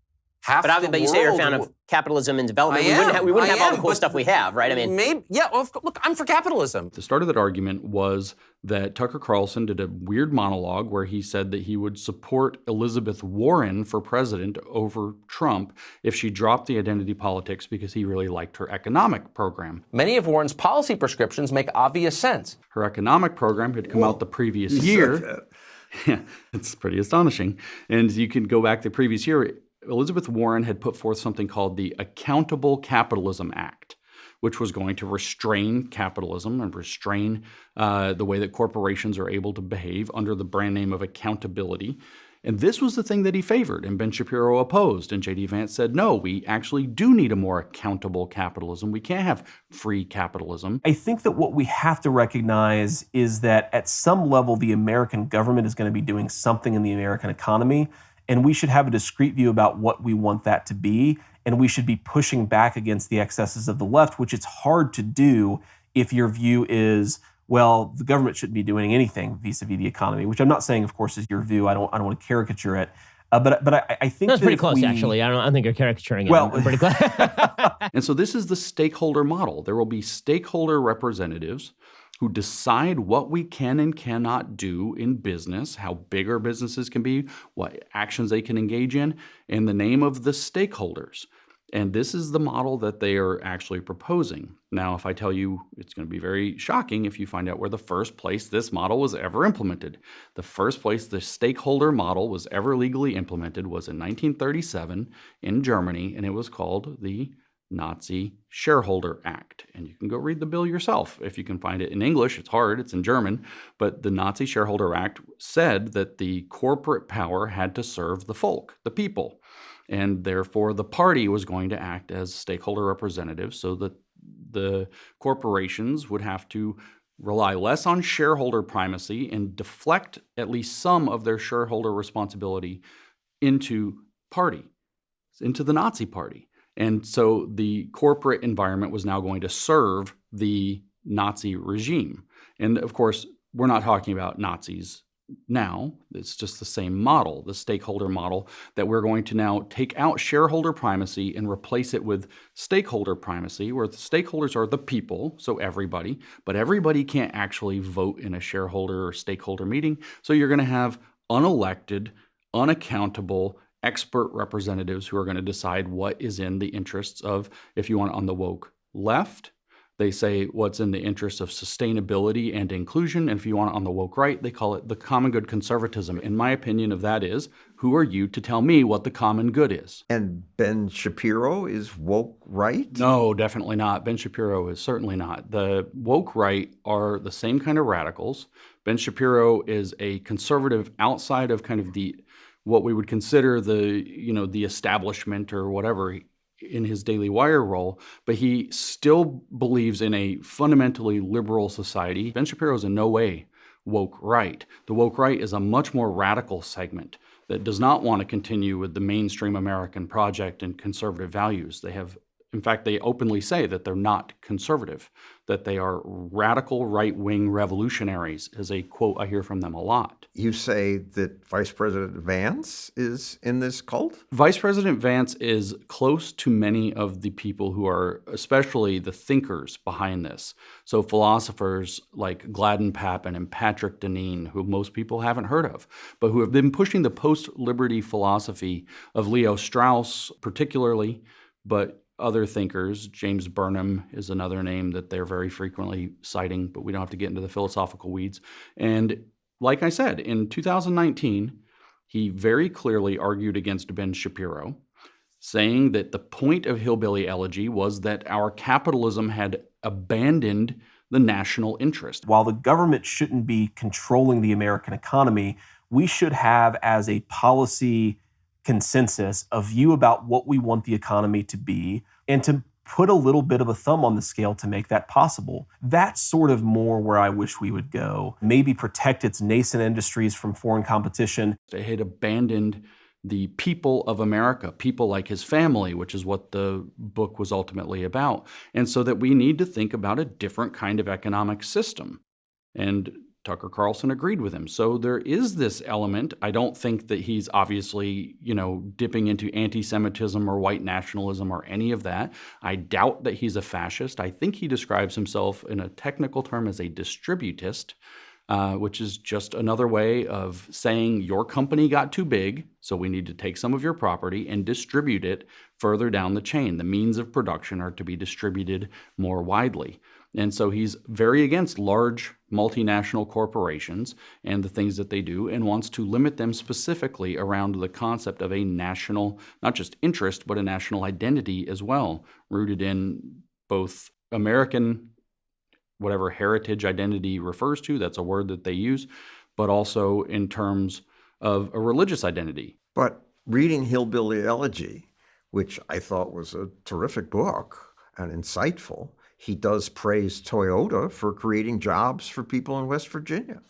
But you say you're a fan of capitalism and development. We wouldn't have all the cool stuff we have, right? I mean, look, I'm for capitalism. The start of that argument was that Tucker Carlson did a weird monologue where he said that he would support Elizabeth Warren for president over Trump if she dropped the identity politics because he really liked her economic program. Many of Warren's policy prescriptions make obvious sense. Her economic program had come out the previous year. Yeah, it's pretty astonishing. And you can go back the previous year. Elizabeth Warren had put forth something called the Accountable Capitalism Act, which was going to restrain capitalism and restrain the way that corporations are able to behave under the brand name of accountability. And this was the thing that he favored, and Ben Shapiro opposed. And J.D. Vance said, no, we actually do need a more accountable capitalism. We can't have free capitalism. I think that what we have to recognize is that at some level, the American government is going to be doing something in the American economy. And we should have a discrete view about what we want that to be. And we should be pushing back against the excesses of the left, which it's hard to do if your view is, well, the government shouldn't be doing anything vis-a-vis the economy, which I'm not saying, of course, is your view. I don't want to caricature it. But I think that's pretty close, actually. I don't think you're caricaturing it. Well, I'm pretty close. And so this is the stakeholder model. There will be stakeholder representatives who decide what we can and cannot do in business, how big our businesses can be, what actions they can engage in the name of the stakeholders. And this is the model that they are actually proposing. Now, if I tell you, it's going to be very shocking if you find out where the first place this model was ever implemented. The first place the stakeholder model was ever legally implemented was in 1937 in Germany, and it was called the Nazi Shareholder Act. And you can go read the bill yourself if you can find it in English. It's hard, it's in German. But the Nazi Shareholder Act said that the corporate power had to serve the folk, the people. And therefore, the party was going to act as stakeholder representatives so that the corporations would have to rely less on shareholder primacy and deflect at least some of their shareholder responsibility into the Nazi party. And so the corporate environment was now going to serve the Nazi regime. And of course, we're not talking about Nazis now. It's just the same model, the stakeholder model, that we're going to now take out shareholder primacy and replace it with stakeholder primacy, where the stakeholders are the people, so everybody, but everybody can't actually vote in a shareholder or stakeholder meeting. So you're going to have unelected, unaccountable, expert representatives who are going to decide what is in the interests of, if you want on the woke left, they say what's in the interests of sustainability and inclusion. And if you want on the woke right, they call it the common good conservatism. In my opinion of that is, who are you to tell me what the common good is? And Ben Shapiro is woke right? No, definitely not. Ben Shapiro is certainly not. The woke right are the same kind of radicals. Ben Shapiro is a conservative outside of kind of what we would consider the establishment or whatever in his Daily Wire role, but he still believes in a fundamentally liberal society. Ben Shapiro is in no way woke right. The woke right is a much more radical segment that does not want to continue with the mainstream American project and conservative values. In fact, they openly say that they're not conservative, that they are radical right-wing revolutionaries, is a quote I hear from them a lot. You say that Vice President Vance is in this cult? Vice President Vance is close to many of the people who are, especially the thinkers behind this. So philosophers like Gladden Papin and Patrick Deneen, who most people haven't heard of, but who have been pushing the post-liberty philosophy of Leo Strauss particularly, but other thinkers. James Burnham is another name that they're very frequently citing, but we don't have to get into the philosophical weeds. And like I said, in 2019, he very clearly argued against Ben Shapiro, saying that the point of Hillbilly Elegy was that our capitalism had abandoned the national interest. While the government shouldn't be controlling the American economy, we should have as a policy consensus a view about what we want the economy to be and to put a little bit of a thumb on the scale to make that possible. That's sort of more where I wish we would go. Maybe protect its nascent industries from foreign competition. They had abandoned the people of America, people like his family, which is what the book was ultimately about. And so that we need to think about a different kind of economic system. And Tucker Carlson agreed with him. So there is this element. I don't think that he's obviously, dipping into anti-Semitism or white nationalism or any of that. I doubt that he's a fascist. I think he describes himself in a technical term as a distributist, which is just another way of saying your company got too big, so we need to take some of your property and distribute it further down the chain. The means of production are to be distributed more widely. And so he's very against large multinational corporations and the things that they do, and wants to limit them specifically around the concept of a national, not just interest, but a national identity as well, rooted in both American, whatever heritage identity refers to, that's a word that they use, but also in terms of a religious identity. But reading Hillbilly Elegy, which I thought was a terrific book and insightful, he does praise Toyota for creating jobs for people in West Virginia,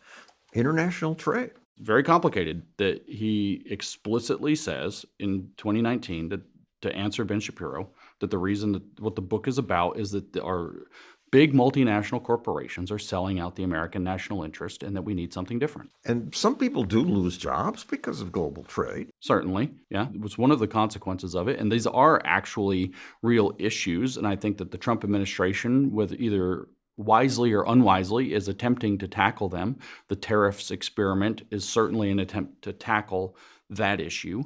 international trade. Very complicated that he explicitly says in 2019 that to answer Ben Shapiro, that the reason that what the book is about is that our big multinational corporations are selling out the American national interest and that we need something different. And some people do lose jobs because of global trade. Certainly, yeah. It was one of the consequences of it. And these are actually real issues. And I think that the Trump administration, with either wisely or unwisely, is attempting to tackle them. The tariffs experiment is certainly an attempt to tackle that issue,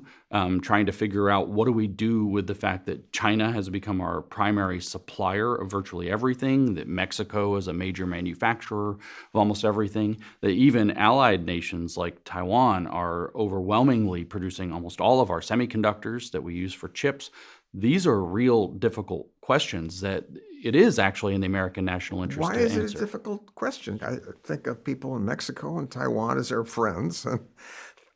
trying to figure out what do we do with the fact that China has become our primary supplier of virtually everything, that Mexico is a major manufacturer of almost everything, that even allied nations like Taiwan are overwhelmingly producing almost all of our semiconductors that we use for chips. These are real difficult questions that it is actually in the American national interest to answer. Why is it a difficult question? I think of people in Mexico and Taiwan as our friends, and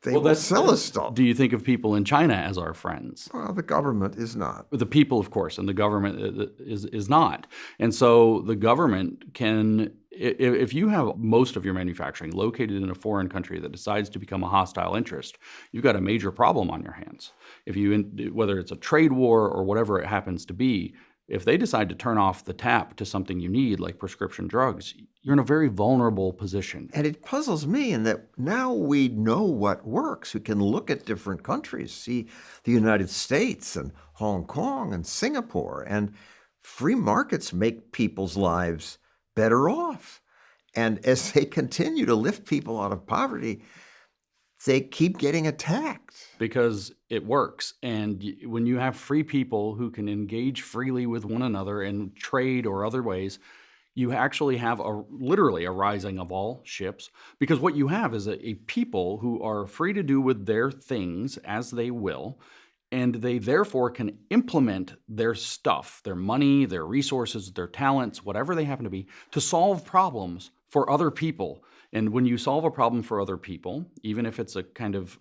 they will sell us stuff. Do you think of people in China as our friends? Well, the government is not. The people, of course, and the government is not. And so the government can, if you have most of your manufacturing located in a foreign country that decides to become a hostile interest, you've got a major problem on your hands. If you, whether it's a trade war or whatever it happens to be, if they decide to turn off the tap to something you need, like prescription drugs, you're in a very vulnerable position. And it puzzles me in that now we know what works. We can look at different countries, see the United States and Hong Kong and Singapore, and free markets make people's lives better off. And as they continue to lift people out of poverty, they keep getting attacked. Because it works. And when you have free people who can engage freely with one another in trade or other ways, you actually have literally a rising of all ships. Because what you have is a people who are free to do with their things as they will, and they therefore can implement their stuff, their money, their resources, their talents, whatever they happen to be, to solve problems for other people. And when you solve a problem for other people, even if it's a kind of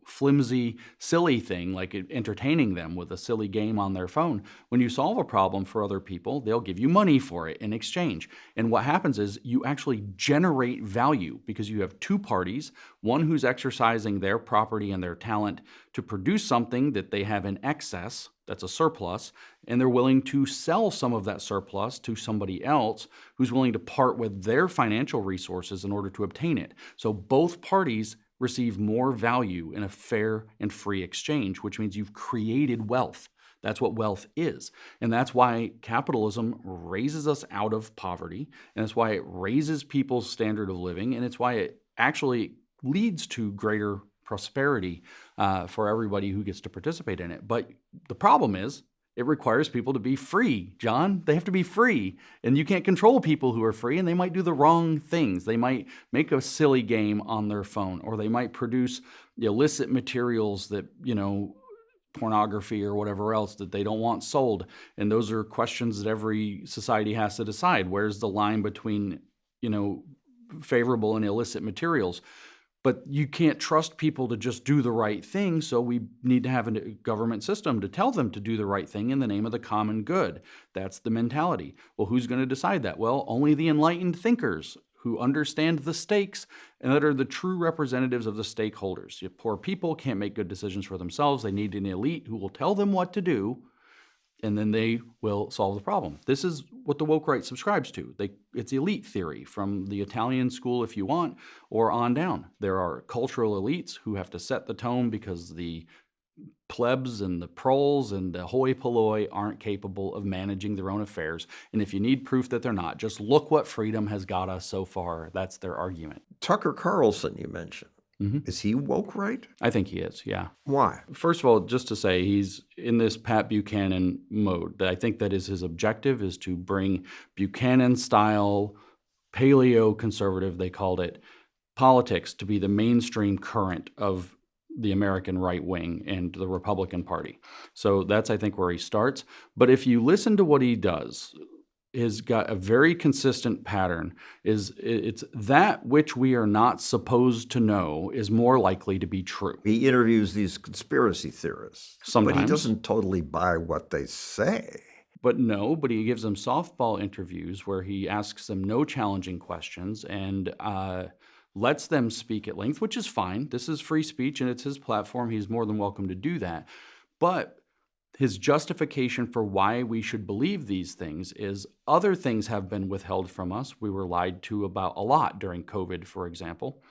flimsy, silly thing like entertaining them with a silly game on their phone. When you solve a problem for other people, they'll give you money for it in exchange. And what happens is you actually generate value because you have two parties, one who's exercising their property and their talent to produce something that they have in excess, that's a surplus, and they're willing to sell some of that surplus to somebody else who's willing to part with their financial resources in order to obtain it. So both parties receive more value in a fair and free exchange, which means you've created wealth. That's what wealth is. And that's why capitalism raises us out of poverty, and that's why it raises people's standard of living, and it's why it actually leads to greater prosperity for everybody who gets to participate in it. But the problem is, It requires people to be free, John. They have to be free. And you can't control people who are free, and they might do the wrong things. They might make a silly game on their phone, or they might produce illicit materials that, pornography or whatever else that they don't want sold. And those are questions that every society has to decide. Where's the line between, favorable and illicit materials? But you can't trust people to just do the right thing, so we need to have a government system to tell them to do the right thing in the name of the common good. That's the mentality. Well, who's going to decide that? Well, only the enlightened thinkers who understand the stakes and that are the true representatives of the stakeholders. Poor people can't make good decisions for themselves. They need an elite who will tell them what to do, and then they will solve the problem. This is what the woke right subscribes to. It's elite theory from the Italian school, if you want, or on down. There are cultural elites who have to set the tone because the plebs and the proles and the hoi polloi aren't capable of managing their own affairs. And if you need proof that they're not, just look what freedom has got us so far. That's their argument. Tucker Carlson, you mentioned. Mm-hmm. Is he woke right? I think he is, yeah. Why? First of all, just to say he's in this Pat Buchanan mode. I think that is his objective, is to bring Buchanan-style paleo-conservative, they called it, politics to be the mainstream current of the American right wing and the Republican Party. So that's, I think, where he starts. But if you listen to what he does, has got a very consistent pattern. It's that which we are not supposed to know is more likely to be true. He interviews these conspiracy theorists. Sometimes. But he doesn't totally buy what they say. But he gives them softball interviews where he asks them no challenging questions and lets them speak at length, which is fine. This is free speech and it's his platform. He's more than welcome to do that. But his justification for why we should believe these things is other things have been withheld from us. We were lied to about a lot during COVID, for example.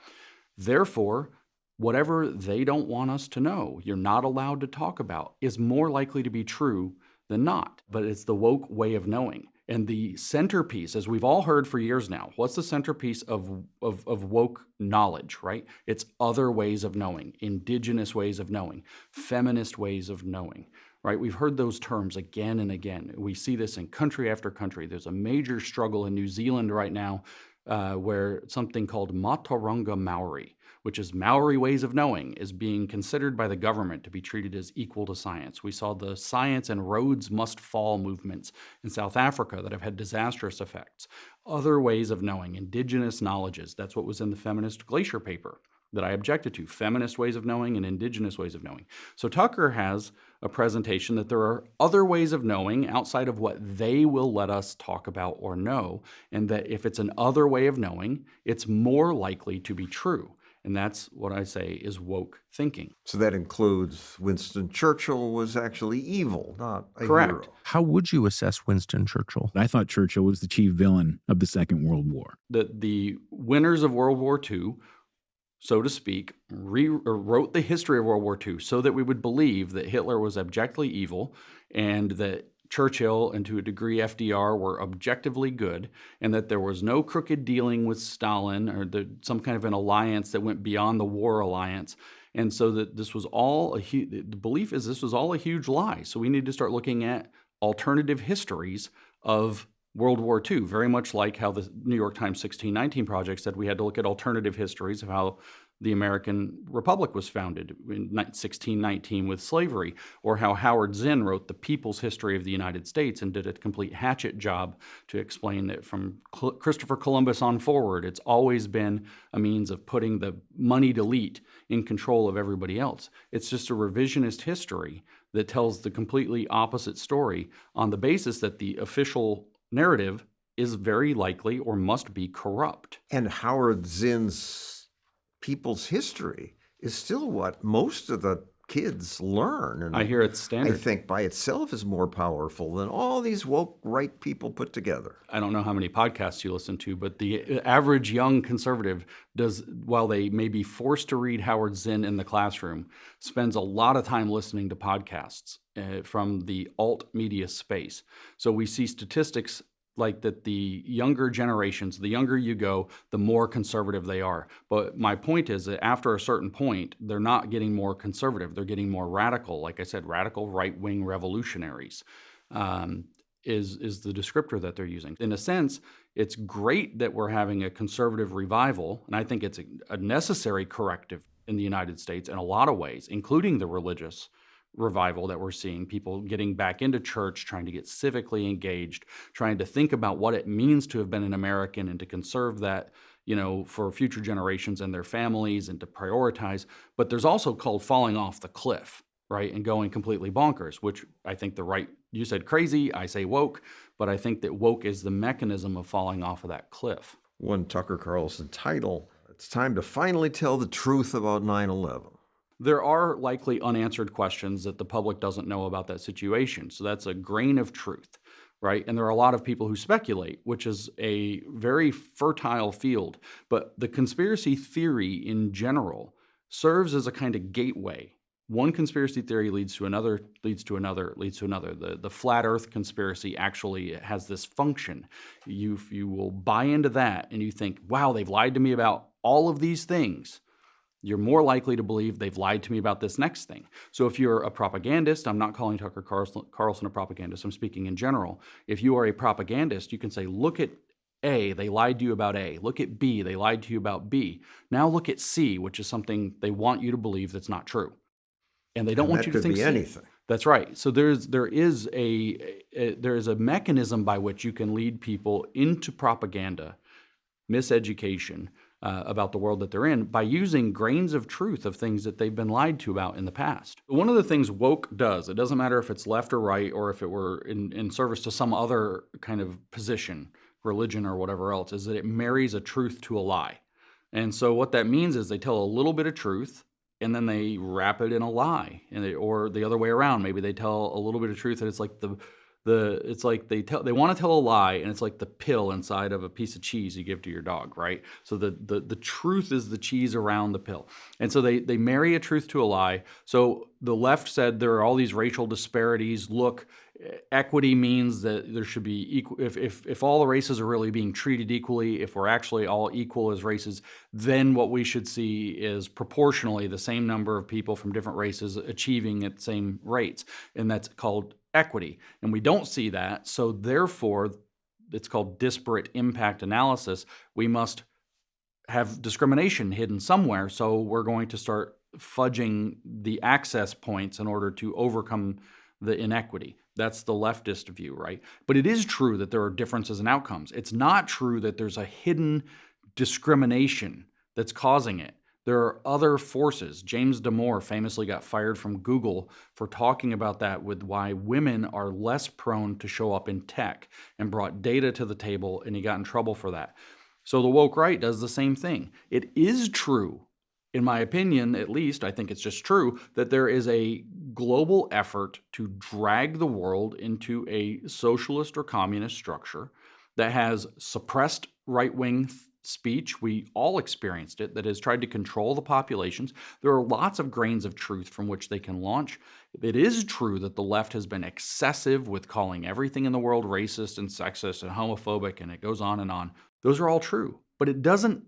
Therefore, whatever they don't want us to know, you're not allowed to talk about, is more likely to be true than not. But it's the woke way of knowing. And the centerpiece, as we've all heard for years now, what's the centerpiece of woke knowledge, right? It's other ways of knowing, indigenous ways of knowing, feminist ways of knowing. Right? We've heard those terms again and again. We see this in country after country. There's a major struggle in New Zealand right now where something called Mātauranga Maori, which is Maori ways of knowing, is being considered by the government to be treated as equal to science. We saw the science and roads must fall movements in South Africa that have had disastrous effects. Other ways of knowing, indigenous knowledges, that's what was in the feminist Glacier paper that I objected to, feminist ways of knowing and indigenous ways of knowing. So Tucker has a presentation that there are other ways of knowing outside of what they will let us talk about or know, and that if it's an other way of knowing, it's more likely to be true. And that's what I say is woke thinking. So that includes Winston Churchill was actually evil, not a Correct. hero. How would you assess Winston Churchill? I thought Churchill was the chief villain of the Second World War. The winners of World War II, so to speak, wrote the history of World War II so that we would believe that Hitler was abjectly evil and that Churchill and to a degree FDR were objectively good, and that there was no crooked dealing with Stalin or some kind of an alliance that went beyond the war alliance. And so that this was all the belief is this was all a huge lie. So we need to start looking at alternative histories of World War II, very much like how the New York Times 1619 Project said we had to look at alternative histories of how the American Republic was founded in 1619 with slavery, or how Howard Zinn wrote The People's History of the United States and did a complete hatchet job to explain that from Christopher Columbus on forward, it's always been a means of putting the moneyed elite in control of everybody else. It's just a revisionist history that tells the completely opposite story on the basis that the official narrative is very likely or must be corrupt. And Howard Zinn's People's History is still what most of the kids learn. And I hear it's standard. I think by itself is more powerful than all these woke right people put together. I don't know how many podcasts you listen to, but the average young conservative does, while they may be forced to read Howard Zinn in the classroom, spends a lot of time listening to podcasts from the alt media space. So we see statistics like that the younger generations, the younger you go, the more conservative they are. But my point is that after a certain point, they're not getting more conservative. They're getting more radical. Like I said, radical right-wing revolutionaries is the descriptor that they're using. In a sense, it's great that we're having a conservative revival, and I think it's a necessary corrective in the United States in a lot of ways, including the religious revival that we're seeing, people getting back into church, trying to get civically engaged, trying to think about what it means to have been an American and to conserve that, for future generations and their families and to prioritize. But there's also called falling off the cliff, right? And going completely bonkers, which I think you said crazy, I say woke, but I think that woke is the mechanism of falling off of that cliff. One Tucker Carlson title, it's time to finally tell the truth about 9/11. There are likely unanswered questions that the public doesn't know about that situation. So that's a grain of truth, right? And there are a lot of people who speculate, which is a very fertile field. But the conspiracy theory in general serves as a kind of gateway. One conspiracy theory leads to another, leads to another, leads to another. The flat earth conspiracy actually has this function. You will buy into that and you think, wow, they've lied to me about all of these things. You're more likely to believe they've lied to me about this next thing. So if you're a propagandist, I'm not calling Tucker Carlson a propagandist, I'm speaking in general. If you are a propagandist, you can say, look at A, they lied to you about A. Look at B, they lied to you about B. Now look at C, which is something they want you to believe that's not true. And they don't want you to think that could be anything. That's right. So there is a mechanism by which you can lead people into propaganda, miseducation, about the world that they're in by using grains of truth of things that they've been lied to about in the past. One of the things woke does, it doesn't matter if it's left or right or if it were in service to some other kind of position, religion or whatever else, is that it marries a truth to a lie. And so what that means is they tell a little bit of truth and then they wrap it in a lie, or the other way around. Maybe they tell a little bit of truth and it's like it's like they want to tell a lie, and it's like the pill inside of a piece of cheese you give to your dog, right? So the truth is the cheese around the pill. And so they marry a truth to a lie. So the left said there are all these racial disparities. Look, equity means that there should be equal. If all the races are really being treated equally, if we're actually all equal as races, then what we should see is proportionally the same number of people from different races achieving at the same rates. And that's called equity. And we don't see that. So therefore, it's called disparate impact analysis. We must have discrimination hidden somewhere. So we're going to start fudging the access points in order to overcome the inequity. That's the leftist view, right? But it is true that there are differences in outcomes. It's not true that there's a hidden discrimination that's causing it. There are other forces. James Damore famously got fired from Google for talking about that, with why women are less prone to show up in tech, and brought data to the table, and he got in trouble for that. So the woke right does the same thing. It is true, in my opinion, at least, I think it's just true, that there is a global effort to drag the world into a socialist or communist structure that has suppressed right-wing speech. We all experienced it, that has tried to control the populations. There are lots of grains of truth from which they can launch. It is true that the left has been excessive with calling everything in the world racist and sexist and homophobic, and it goes on and on. Those are all true, but it doesn't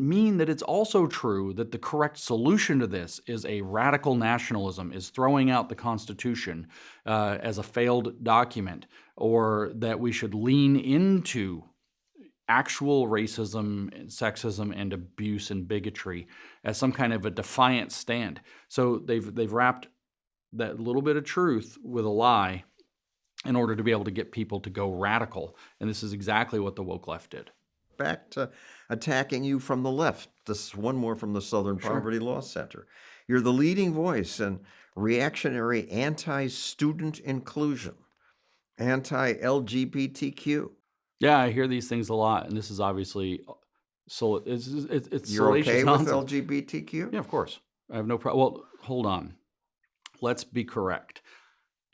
mean that it's also true that the correct solution to this is a radical nationalism, is throwing out the Constitution as a failed document, or that we should lean into actual racism, and sexism, and abuse and bigotry as some kind of a defiant stand. So they've wrapped that little bit of truth with a lie in order to be able to get people to go radical. And this is exactly what the woke left did. Back to attacking you from the left. This one more from the Southern Poverty Law Center. You're the leading voice in reactionary anti-student inclusion, anti-LGBTQ. Yeah, I hear these things a lot, and this is obviously it's You're okay with nonsense. LGBTQ? Yeah, of course. I have no problem. Well, hold on. Let's be correct.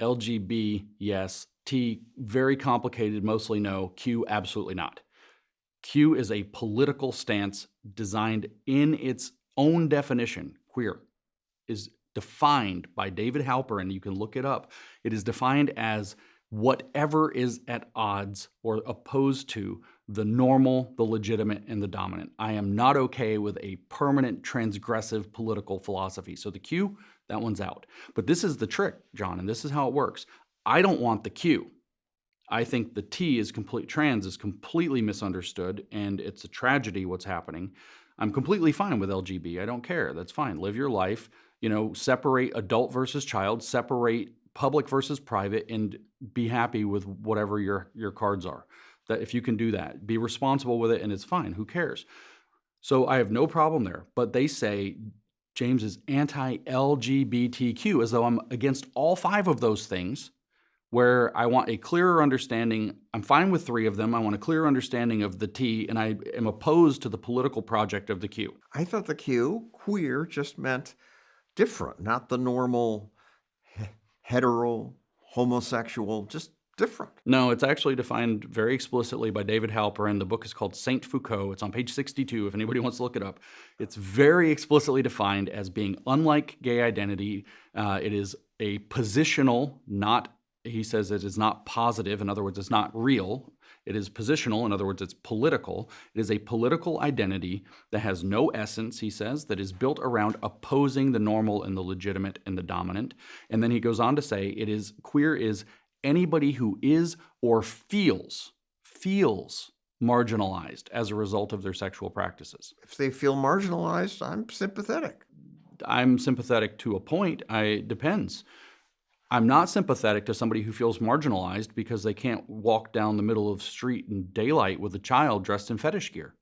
LGB, yes. T, very complicated, mostly no. Q, absolutely not. Q is a political stance designed in its own definition. Queer is defined by David Halperin. You can look it up. It is defined as whatever is at odds or opposed to the normal, the legitimate, and the dominant. I am not okay with a permanent transgressive political philosophy. So the Q, that one's out. But this is the trick, John, and this is how it works. I don't want the Q. I think the T is trans is completely misunderstood, and it's a tragedy what's happening. I'm completely fine with LGB. I don't care. That's fine. Live your life. Separate adult versus child, separate public versus private, and be happy with whatever your cards are. That if you can do that, be responsible with it, and it's fine. Who cares? So I have no problem there. But they say James is anti-LGBTQ, as though I'm against all 5 of those things, where I want a clearer understanding. I'm fine with 3 of them. I want a clearer understanding of the T, and I am opposed to the political project of the Q. I thought the Q, queer, just meant different, not the normal hetero, homosexual, just different. No, it's actually defined very explicitly by David Halperin. The book is called Saint Foucault. It's on page 62 if anybody wants to look it up. It's very explicitly defined as being unlike gay identity. It is a positional, he says it is not positive. In other words, it's not real. It is positional. In other words, it's political. It is a political identity that has no essence, he says, that is built around opposing the normal and the legitimate and the dominant. And then he goes on to say queer is anybody who is or feels marginalized as a result of their sexual practices. If they feel marginalized, I'm sympathetic. I'm sympathetic to a point. It depends. I'm not sympathetic to somebody who feels marginalized because they can't walk down the middle of the street in daylight with a child dressed in fetish gear.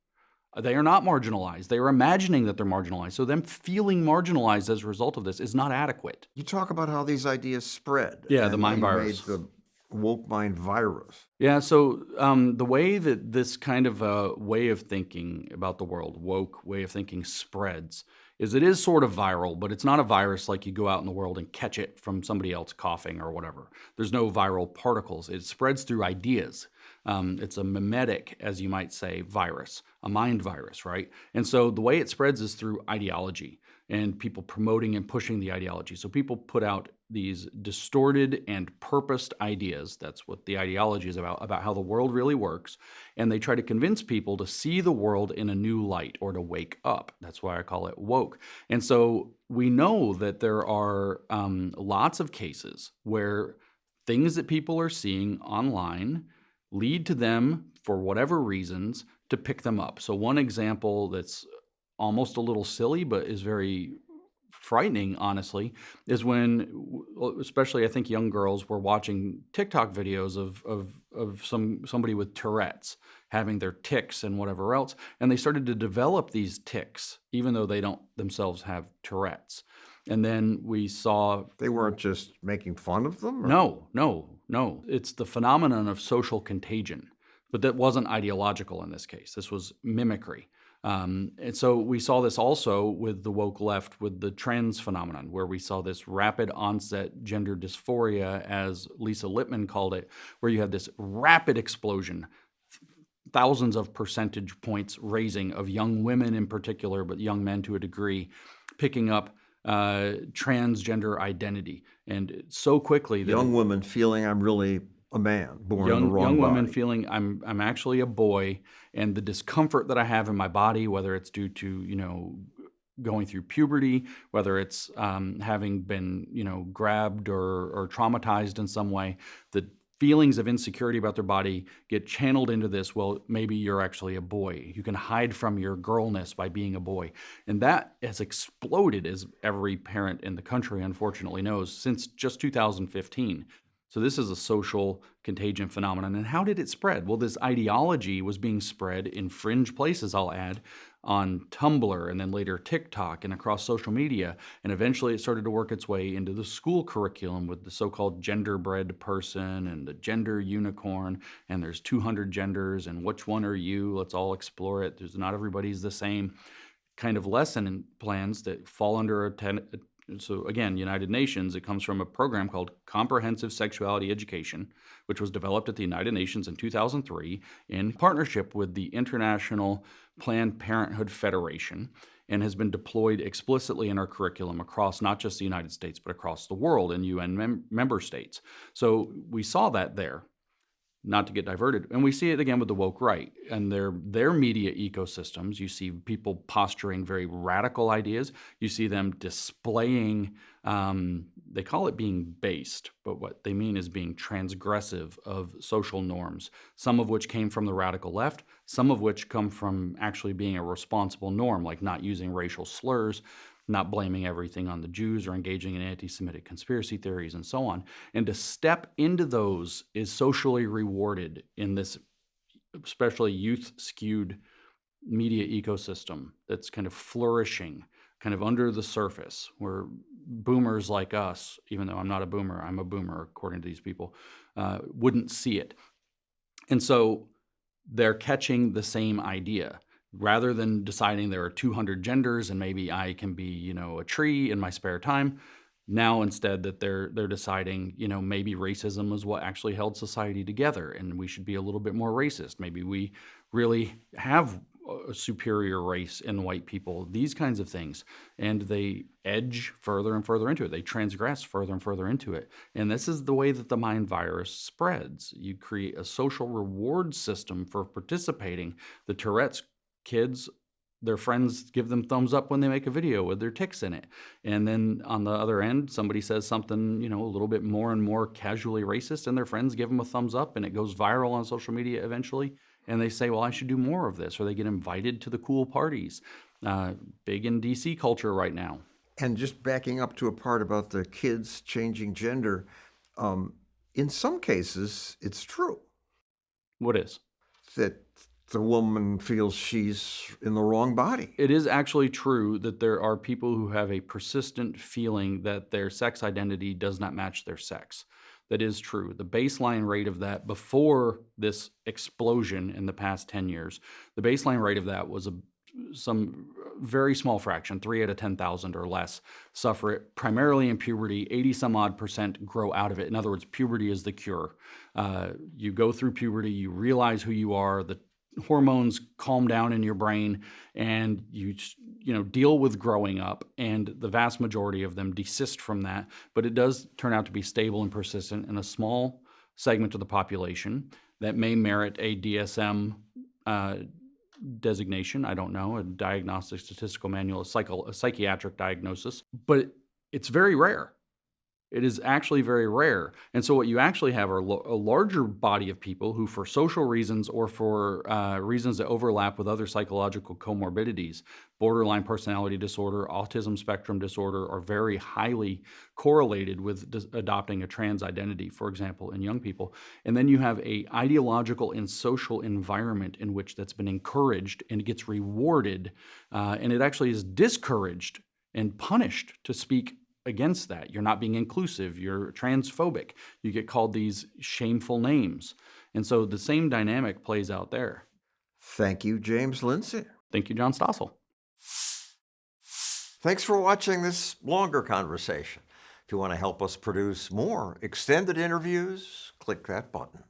They are not marginalized. They are imagining that they're marginalized. So them feeling marginalized as a result of this is not adequate. You talk about how these ideas spread. Yeah, the mind virus. Made the woke mind virus. Yeah, so the way that this kind of way of thinking about the world, woke way of thinking, spreads is it is sort of viral, but it's not a virus like you go out in the world and catch it from somebody else coughing or whatever. There's no viral particles. It spreads through ideas. It's a mimetic, as you might say, virus, a mind virus, right? And so the way it spreads is through ideology and people promoting and pushing the ideology. So people put out these distorted and purposed ideas. That's what the ideology is about how the world really works. And they try to convince people to see the world in a new light or to wake up. That's why I call it woke. And so we know that there are lots of cases where things that people are seeing online lead to them, for whatever reasons, to pick them up. So one example that's almost a little silly, but is very frightening, honestly, is when, especially I think young girls were watching TikTok videos of somebody with Tourette's having their tics and whatever else, and they started to develop these tics, even though they don't themselves have Tourette's. And then we saw... They weren't just making fun of them? Or? No. It's the phenomenon of social contagion. But that wasn't ideological in this case. This was mimicry. And so we saw this also with the woke left with the trans phenomenon, where we saw this rapid onset gender dysphoria, as Lisa Lippman called it, where you had this rapid explosion, thousands of percentage points raising of young women in particular, but young men to a degree, picking up transgender identity. And so quickly that young women feeling I'm really a man born in the wrong young body. women feeling I'm actually a boy, and the discomfort that I have in my body, whether it's due to going through puberty, whether it's having been grabbed or traumatized in some way, the feelings of insecurity about their body get channeled into this. Well, maybe you're actually a boy. You can hide from your girlness by being a boy. And that has exploded, as every parent in the country unfortunately knows, since just 2015. So this is a social contagion phenomenon. And how did it spread? Well, this ideology was being spread in fringe places, I'll add, on Tumblr and then later TikTok and across social media. And eventually it started to work its way into the school curriculum with the so-called genderbread person and the gender unicorn. And there's 200 genders and which one are you? Let's all explore it. There's not everybody's the same kind of lesson plans that fall under so again, United Nations, it comes from a program called Comprehensive Sexuality Education, which was developed at the United Nations in 2003 in partnership with the International Planned Parenthood Federation. and has been deployed explicitly in our curriculum across not just the United States, but across the world in UN member states. So we saw that there. Not to get diverted. And we see it again with the woke right and their media ecosystems. You see people posturing very radical ideas. You see them displaying, they call it being based, but what they mean is being transgressive of social norms, some of which came from the radical left, some of which come from actually being a responsible norm, like not using racial slurs, not blaming everything on the Jews or engaging in anti-Semitic conspiracy theories and so on. And to step into those is socially rewarded in this especially youth-skewed media ecosystem that's kind of flourishing, kind of under the surface, where boomers like us, even though I'm not a boomer, I'm a boomer according to these people, wouldn't see it. And so they're catching the same idea. Rather than deciding there are 200 genders and maybe I can be, a tree in my spare time, now instead that they're deciding, maybe racism is what actually held society together and we should be a little bit more racist. Maybe we really have a superior race in white people, these kinds of things. And they edge further and further into it. They transgress further and further into it. And this is the way that the mind virus spreads. You create a social reward system for participating. The Tourette's kids, their friends give them thumbs up when they make a video with their tics in it. And then on the other end, somebody says something, a little bit more and more casually racist, and their friends give them a thumbs up, and it goes viral on social media eventually. And they say, well, I should do more of this, or they get invited to the cool parties. Big in DC culture right now. And just backing up to a part about the kids changing gender, in some cases, it's true. What is? That the woman feels she's in the wrong body. It is actually true that there are people who have a persistent feeling that their sex identity does not match their sex. That is true. The baseline rate of that before this explosion in the past 10 years, the baseline rate of that was some very small fraction, 3 out of 10,000 or less, suffer it primarily in puberty. 80-some-odd% grow out of it. In other words, puberty is the cure. You go through puberty, you realize who you are, the hormones calm down in your brain, and you deal with growing up, and the vast majority of them desist from that. But it does turn out to be stable and persistent in a small segment of the population that may merit a DSM designation. I don't know, a diagnostic statistical manual, a psychiatric diagnosis, but it's very rare. It is actually very rare. And so what you actually have are a larger body of people who, for social reasons or for reasons that overlap with other psychological comorbidities, borderline personality disorder, autism spectrum disorder, are very highly correlated with adopting a trans identity, for example, in young people. And then you have a ideological and social environment in which that's been encouraged and gets rewarded, and it actually is discouraged and punished to speak against that. You're not being inclusive, you're transphobic, you get called these shameful names. And so the same dynamic plays out there. Thank you, James Lindsay. Thank you, John Stossel. Thanks for watching this longer conversation. If you want to help us produce more extended interviews, click that button.